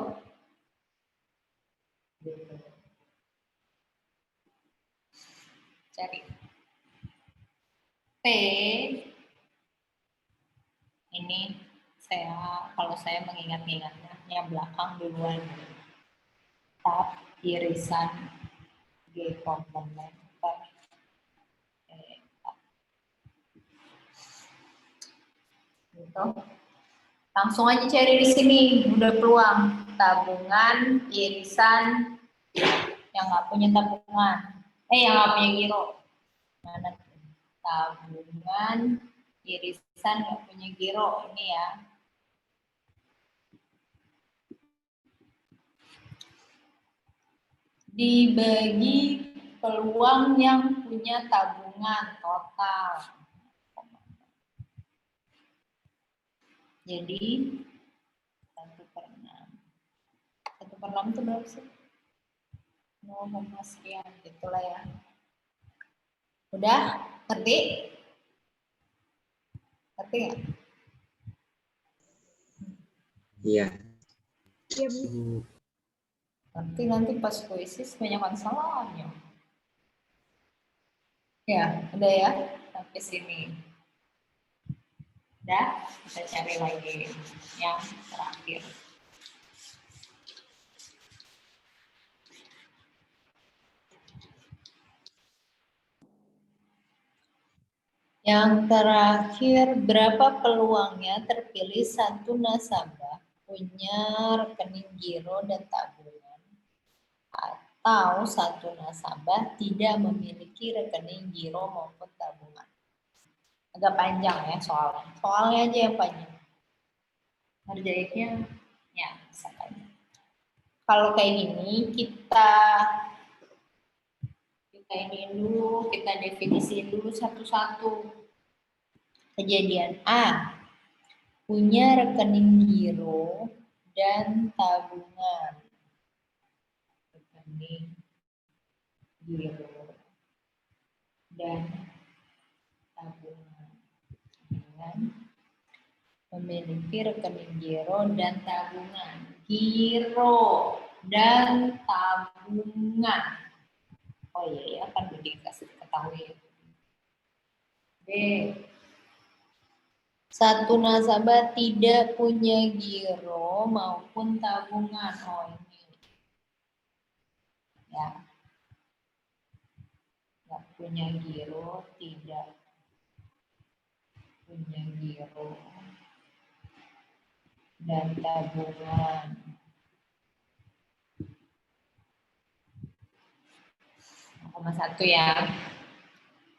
Cari. P ini kalau saya mengingat-ingatnya yang belakang duluan. Tab irisan G komplement per gitu. Langsung aja cari di sini, udah peluang tabungan irisan yang nggak punya tabungan, yang nggak punya giro. Mana tabungan irisan nggak punya giro ini ya. Dibagi peluang yang punya tabungan total. Jadi 1/6. 1/6 itu berapa sih? 0, sekian gitulah ya. Udah ngerti? Ngerti nggak? Iya. Iya, Bu. Nanti pas kuisis banyak salahnya. Ya, udah ya sampai sini. Udah, kita cari lagi yang terakhir. Yang terakhir, berapa peluangnya terpilih satu nasabah punya rekening giro dan tabungan, atau satu nasabah tidak memiliki rekening giro maupun tabungan? Agak panjang ya soalnya. Soalnya aja yang panjang. Ngerjainnya ya bisa aja. Kalau kayak gini kita ini dulu, kita definisiin dulu satu-satu. Kejadian A, punya rekening giro dan tabungan. Rekening giro dan tabungan. Dengan memiliki rekening giro dan tabungan. Giro dan tabungan. Oh iya ya, kan udah dikasih ketahui. B. Satu nasabah tidak punya giro maupun tabungan. Oh ini. Ya. Nggak punya giro, tidak punya giro dan tabungan. Satu ya.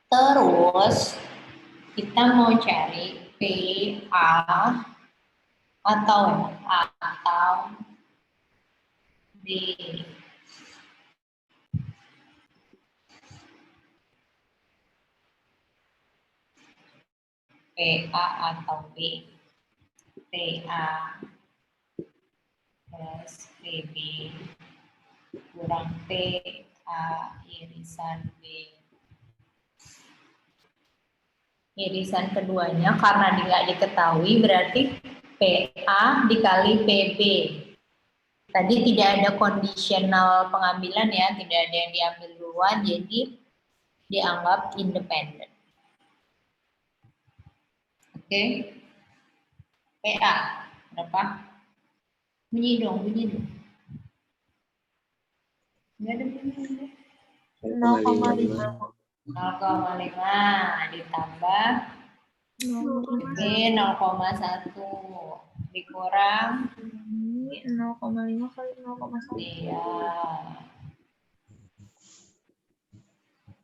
Terus kita mau cari PA atau B. PA atau B. PA plus PB kurang PA irisan B. Irisan keduanya karena nggak diketahui berarti PA dikali PB. Tadi tidak ada kondisional pengambilan ya, tidak ada yang diambil duluan, jadi dianggap independen. Oke. PA berapa? Bunyi dong. Nggak ada bunyi. 0,5. 0,5 ditambah B 0,1 dikurang Ini 0,5 kali 0,1. iya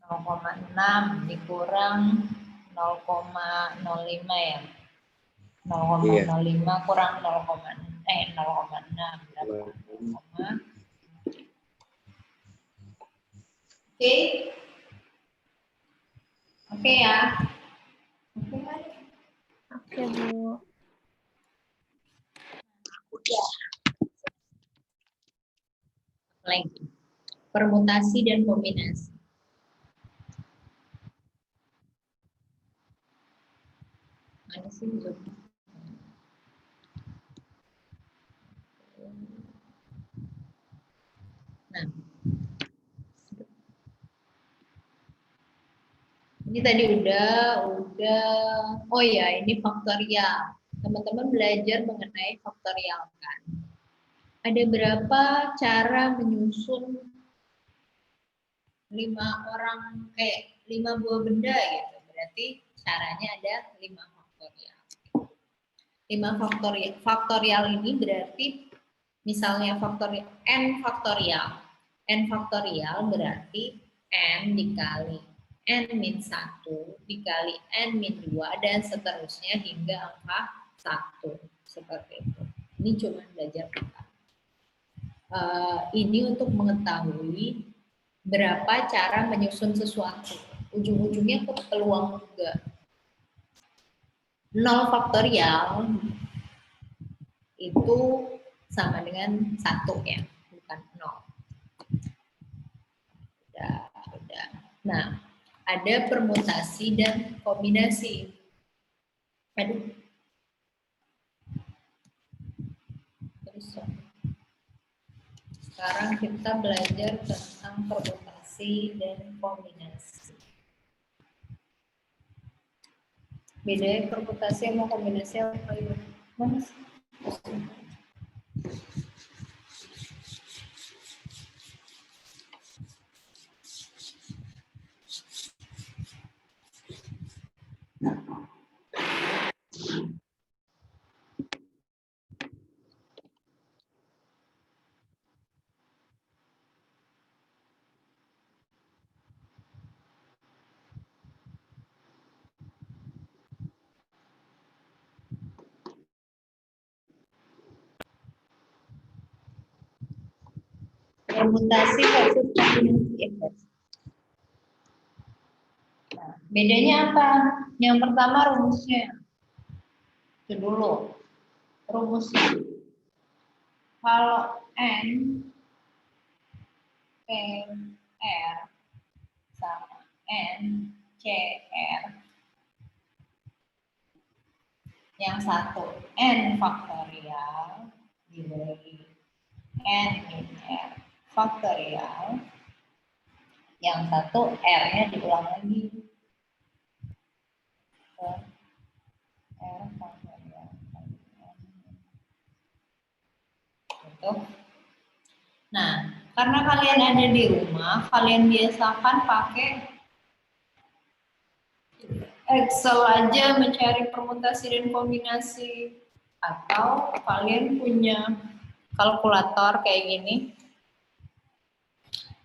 0,6 dikurang 0,05 ya 0,05 kurang 0,6 berapa? Oke ya. Oke, Bu. Lagi. Permutasi dan kombinasi. Mana sih itu? Nah. Ini tadi udah. Oh ya, ini faktorial. Teman-teman belajar mengenai faktorial kan? Ada berapa cara menyusun 5 buah benda gitu. Berarti caranya ada 5 faktorial. 5 faktorial ini berarti misalnya faktorial n faktorial. N faktorial berarti n dikali n-1 dikali n-2 dan seterusnya hingga angka 1 seperti itu. Ini cuma belajar kita. Ini untuk mengetahui berapa cara menyusun sesuatu. Ujung-ujungnya ke peluang juga. 0 faktorial itu sama dengan 1 ya, bukan 0. Udah. Nah, ada permutasi dan kombinasi. Sekarang kita belajar tentang permutasi dan kombinasi. Bedanya permutasi sama kombinasi apa ya? Mana sih? permutasi versus kombinasi inversi. Nah, bedanya apa? Yang pertama rumusnya. Itu dulu. Rumusnya. Kalau N P R sama N C R, yang satu N faktorial dibagi N min R faktorial, yang satu R-nya diulang lagi. R faktorial kali N. Gitu. Nah, karena kalian ada di rumah, kalian biasakan pakai Excel aja mencari permutasi dan kombinasi, atau kalian punya kalkulator kayak gini,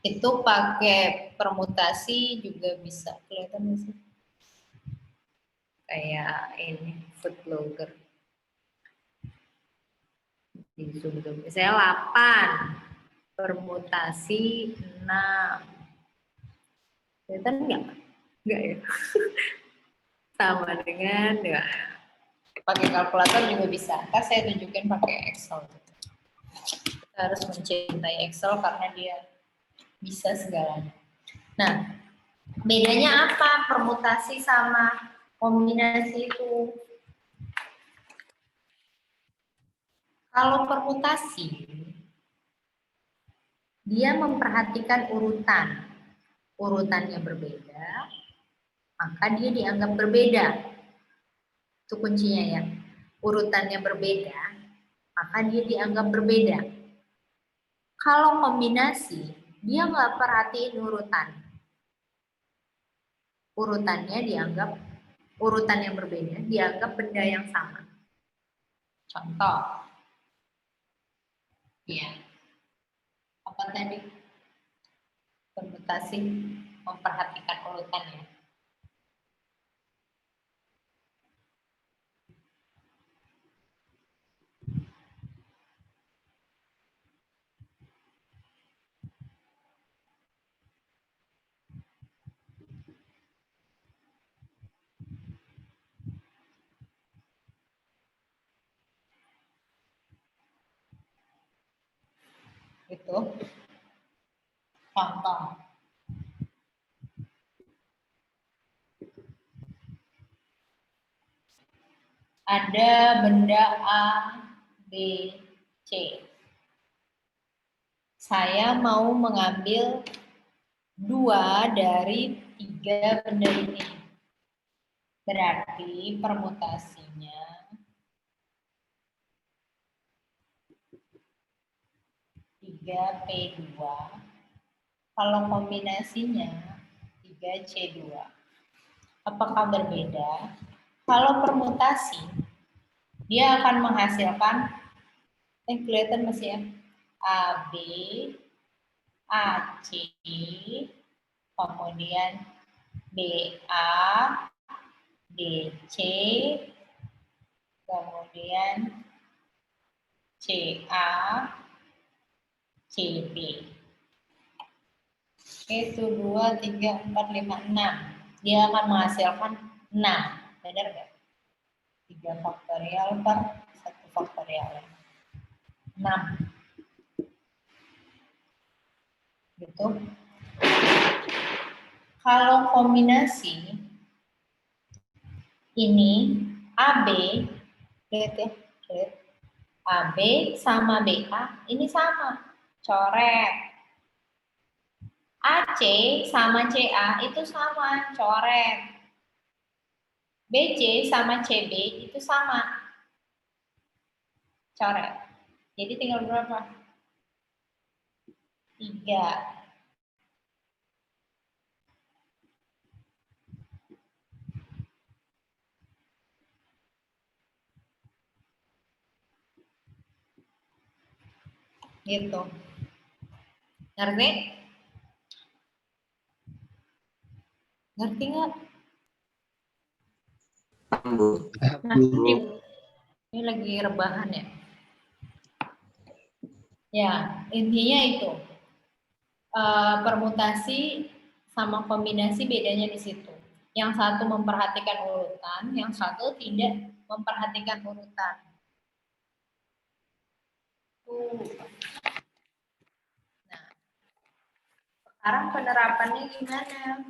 itu pakai permutasi juga bisa. Kelihatan nggak sih? Kayak ini Footlogger. Di zoom. Misalnya 8 permutasi 6. Kelihatan nggak? Nggak ya? Sama dengan ya, pakai kalkulator juga bisa. Ntar saya tunjukin pakai Excel. Kita harus mencintai Excel karena dia bisa segalanya. Nah, bedanya apa permutasi sama kombinasi itu? Kalau permutasi, dia memperhatikan urutan. Urutannya berbeda, maka dia dianggap berbeda. Itu kuncinya ya. Urutannya berbeda, maka dia dianggap berbeda. Kalau kombinasi, dia nggak perhatiin urutan. Urutannya dianggap, urutan yang berbeda, dianggap benda yang sama. Contoh. Ya. Apa tadi? Permutasi memperhatikan urutannya. Itu contoh. Ada benda A, B, C. Saya mau mengambil 2 dari 3 benda ini. Berarti permutasinya 3P2. Kalau kombinasinya 3C2. Apakah berbeda? Kalau permutasi, dia akan menghasilkan, kelihatan masih ya, AB, AC, kemudian BA, DC, kemudian CA, CB. Itu 2, 3, 4, 5, 6. Dia akan menghasilkan 6. Benar nggak? 3 faktorial per 1 faktorial. 6. Gitu. Kalau kombinasi ini AB, lihat ya, lihat. AB sama BA ini sama, coret. AC sama CA itu sama, coret. BC sama CB itu sama, coret. Jadi tinggal berapa? 3. Gitu. Ngerti? Ngerti nggak? Bu. Ini lagi rebahan ya. Ya, intinya itu. permutasi sama kombinasi bedanya di situ. Yang satu memperhatikan urutan, yang satu tidak memperhatikan urutan. Nah, sekarang penerapannya gimana?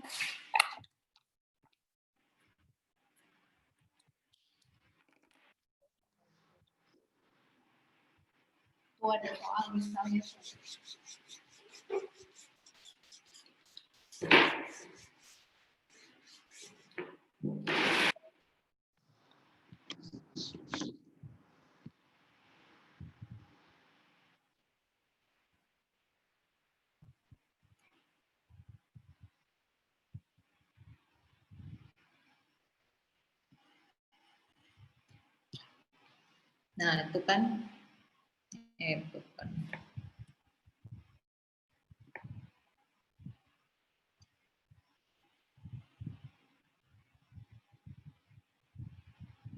Tuh ada soal misalnya. Nah, itu kan.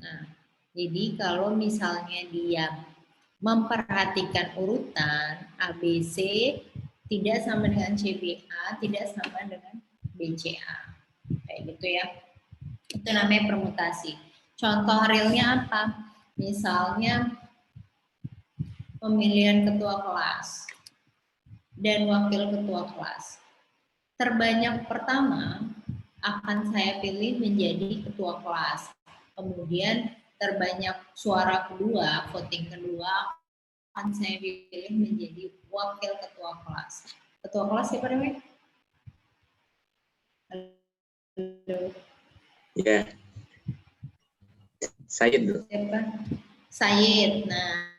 Nah, jadi kalau misalnya dia memperhatikan urutan ABC tidak sama dengan CBA, tidak sama dengan BCA. Kayak gitu ya. Itu namanya permutasi. Contoh realnya apa? Misalnya pemilihan ketua kelas dan wakil ketua kelas. Terbanyak pertama akan saya pilih menjadi ketua kelas. Kemudian terbanyak suara kedua, voting kedua akan saya pilih menjadi wakil ketua kelas. Ketua kelas siapa namanya? Halo. Ya. Said dulu. Siapa? Said. Nah,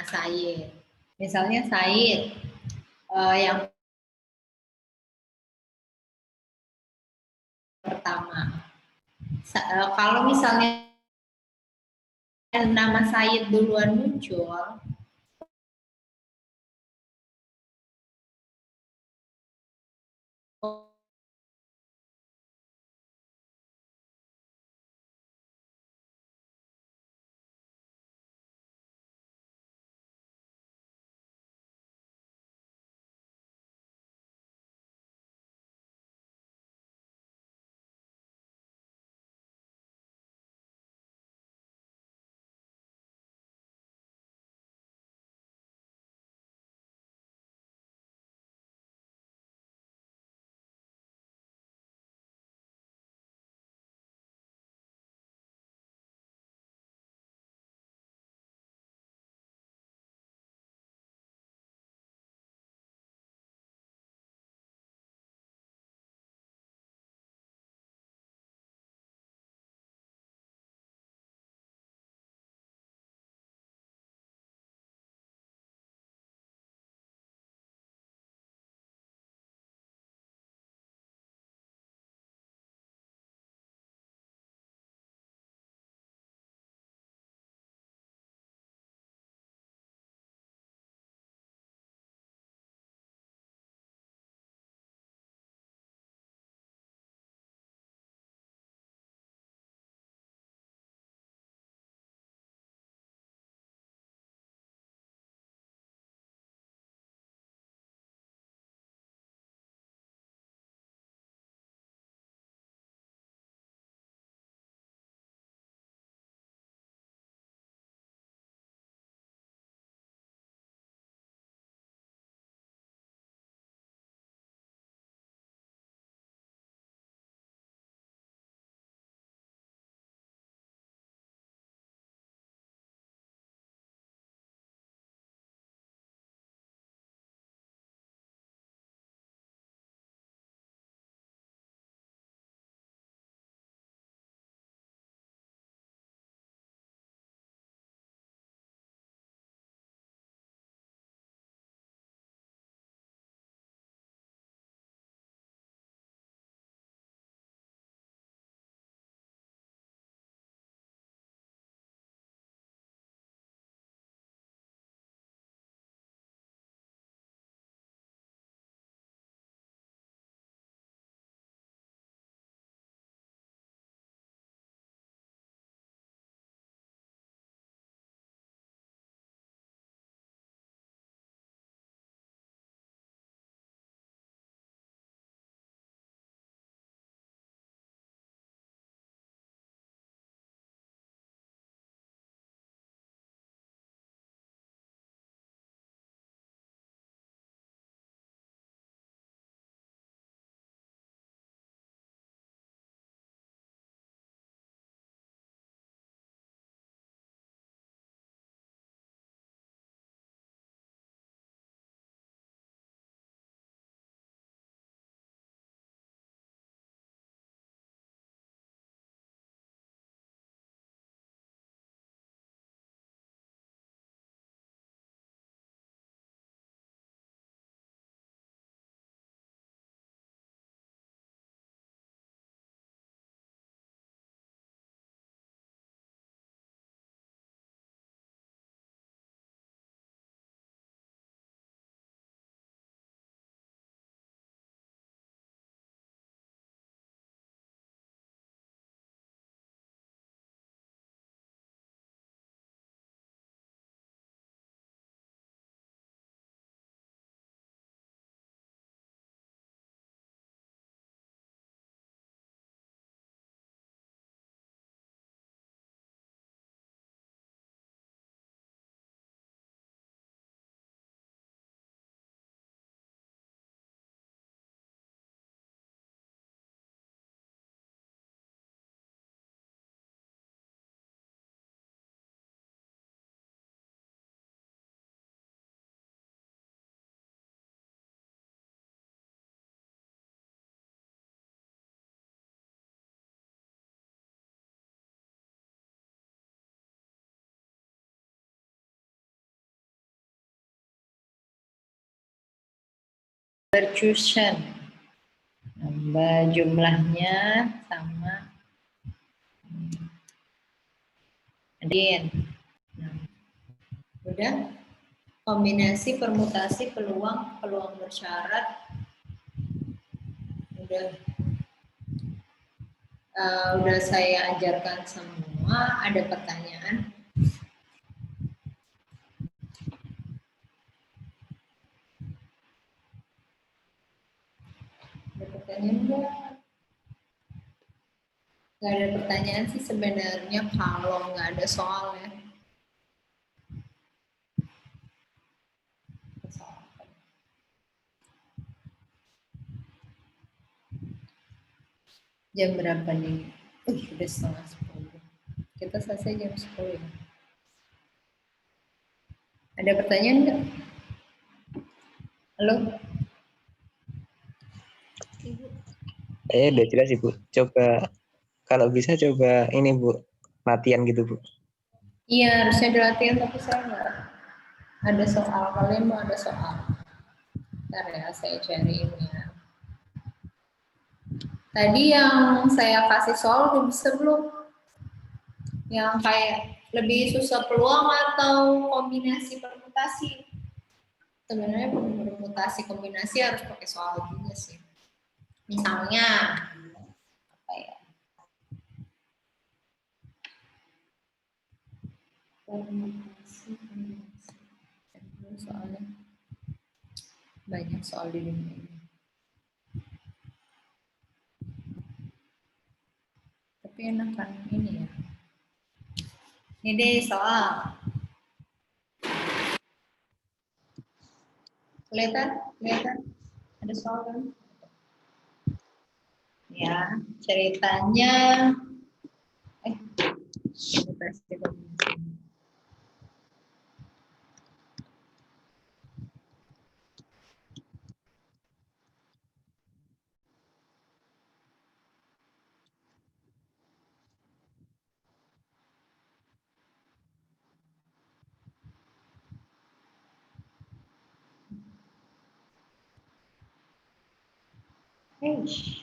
Said. Misalnya Said yang pertama. Kalau misalnya nama Said duluan muncul, Percussion. Nambah jumlahnya sama Adin. Nah, udah. Kombinasi, permutasi, peluang, peluang bersyarat. Udah saya ajarkan semua. Ada pertanyaan? Ada pertanyaan enggak? Nggak ada pertanyaan sih sebenarnya kalau nggak ada soalnya. Jam berapa nih? Udah 9:30. Kita selesai jam 10 ya. Ada pertanyaan nggak? Halo? Ibu. Udah jelas Ibu. Coba kalau bisa coba ini Bu, latihan gitu Bu. Iya, harusnya dilatihan tapi saya nggak ada soal. Kalian mau ada soal? Ntar ya, saya cariin ya. Tadi yang saya kasih soal udah bisa belum? Yang kayak lebih susah peluang atau kombinasi permutasi? Sebenarnya permutasi kombinasi harus pakai soal juga sih. Misalnya apa ya? Permutasi kombinasi. Soalnya banyak soal di dunia ini. Tapi enakan ini ya. Ini deh soal. Kelihatan? Ada soal kan? Ya, ceritanya permutasi kombinasi. Eish.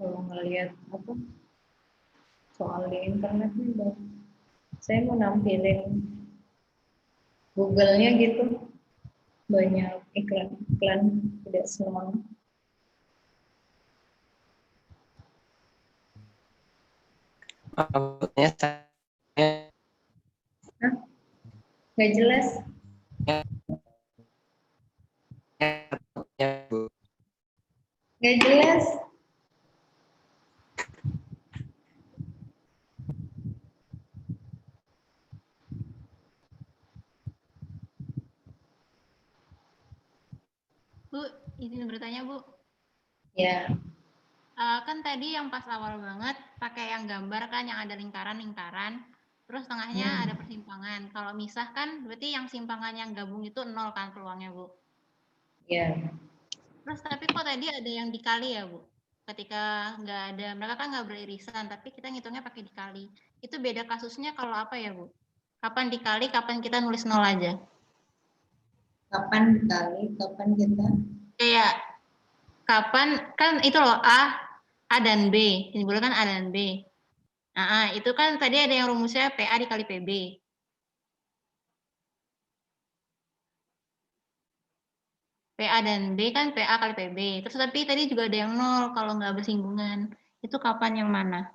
Kalau ngelihat apa soal di internet nih Bang. Saya mau nampilin Google-nya gitu. Banyak iklan-iklan tidak senang. Maksudnya saya Hah? Nggak jelas. Bu. Nggak jelas. Bu, izin bertanya Bu. Ya, Kan tadi yang pas awal banget pakai yang gambar kan yang ada lingkaran-lingkaran, terus tengahnya ada persimpangan. Kalau misah kan berarti yang simpangan yang gabung itu 0 kan peluangnya Bu. ya. Terus tapi kok tadi ada yang dikali ya Bu? Ketika nggak ada, mereka kan nggak beririsan, tapi kita ngitungnya pakai dikali. Itu beda kasusnya kalau apa ya Bu? Kapan dikali, kapan kita nulis 0 aja? Kapan dikali, kapan kita? Kayak kapan, kan itu loh A dan B, kan A dan B. Nah, itu kan tadi ada yang rumusnya PA dikali PB. PA dan B kan PA kali PB. Terus tapi tadi juga ada yang 0 kalau nggak bersinggungan. Itu kapan yang mana?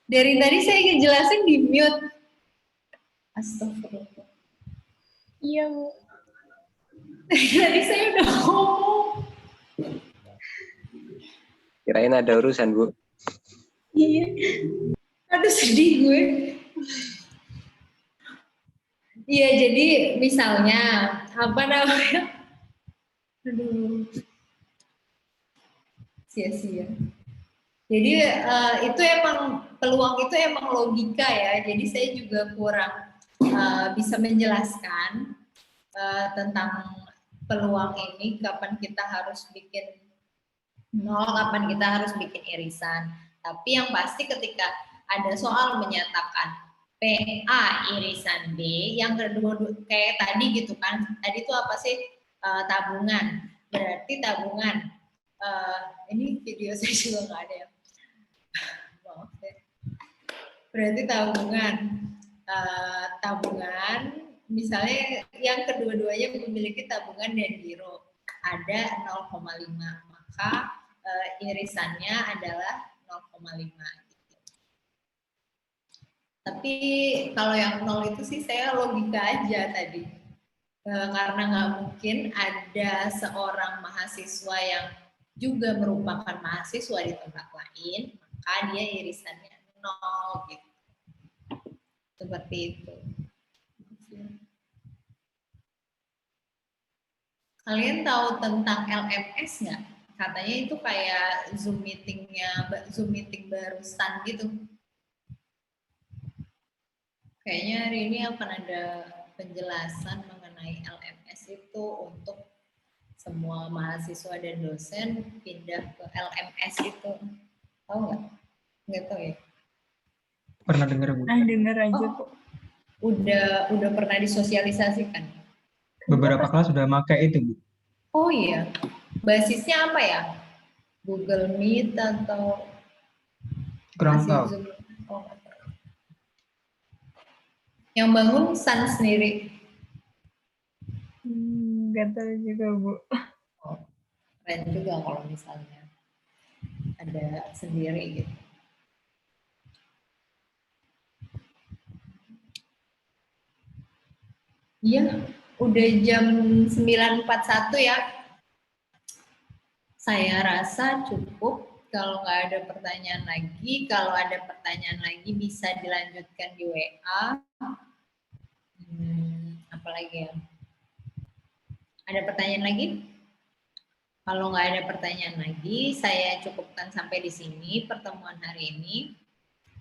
Dari tadi saya ngejelasin di mute. Astagfirullah. Iya, Bu. Tadi saya udah ngomong. Kirain ada urusan, Bu. Iya. Aduh, sedih gue. Iya, jadi misalnya apa namanya? Aduh, sia-sia. Jadi itu emang peluang itu emang logika ya. Jadi saya juga kurang bisa menjelaskan tentang peluang ini. Kapan kita harus bikin nol, kapan kita harus bikin irisan. Tapi yang pasti ketika ada soal menyatakan PA irisan B, yang kedua kayak tadi gitu kan, tadi itu apa sih, tabungan, berarti tabungan, ini video saya juga nggak ada ya, maaf ya. Berarti tabungan, misalnya yang kedua-duanya memiliki tabungan dan giro, ada 0,5, maka irisannya adalah 0,5. Tapi kalau yang 0 itu sih saya logika aja tadi. Karena nggak mungkin ada seorang mahasiswa yang juga merupakan mahasiswa di tempat lain, maka dia irisannya 0 gitu. Seperti itu. Kalian tahu tentang LMS nggak? Katanya itu kayak Zoom meeting barusan gitu. Kayaknya hari ini akan ada penjelasan mengenai LMS itu untuk semua mahasiswa dan dosen pindah ke LMS itu. Tahu nggak? Nggak tahu ya? Pernah dengar, Bu? Nah, dengar aja, Bu. Udah pernah disosialisasikan? Beberapa kelas sudah pakai itu, Bu. Oh iya. Basisnya apa ya? Google Meet atau Kurang masih tahu. Zoom? Oh, yang bangun Sun sendiri. Nggak tahu juga, Bu. Oh, keren juga kalau misalnya ada sendiri gitu. Iya, udah jam 9.41 ya. Saya rasa cukup. Kalau nggak ada pertanyaan lagi, kalau ada pertanyaan lagi bisa dilanjutkan di WA. Apalagi ya? Ada pertanyaan lagi? Kalau nggak ada pertanyaan lagi, saya cukupkan sampai di sini pertemuan hari ini.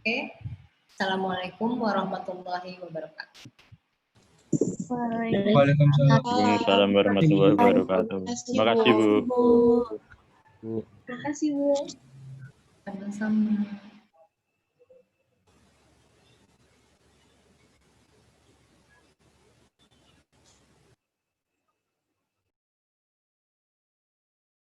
Oke. Assalamualaikum warahmatullahi wabarakatuh. Waalaikumsalam. Waalaikumsalam warahmatullahi wabarakatuh. Terima kasih, Bu. Terima kasih, Bu. Sama-sama.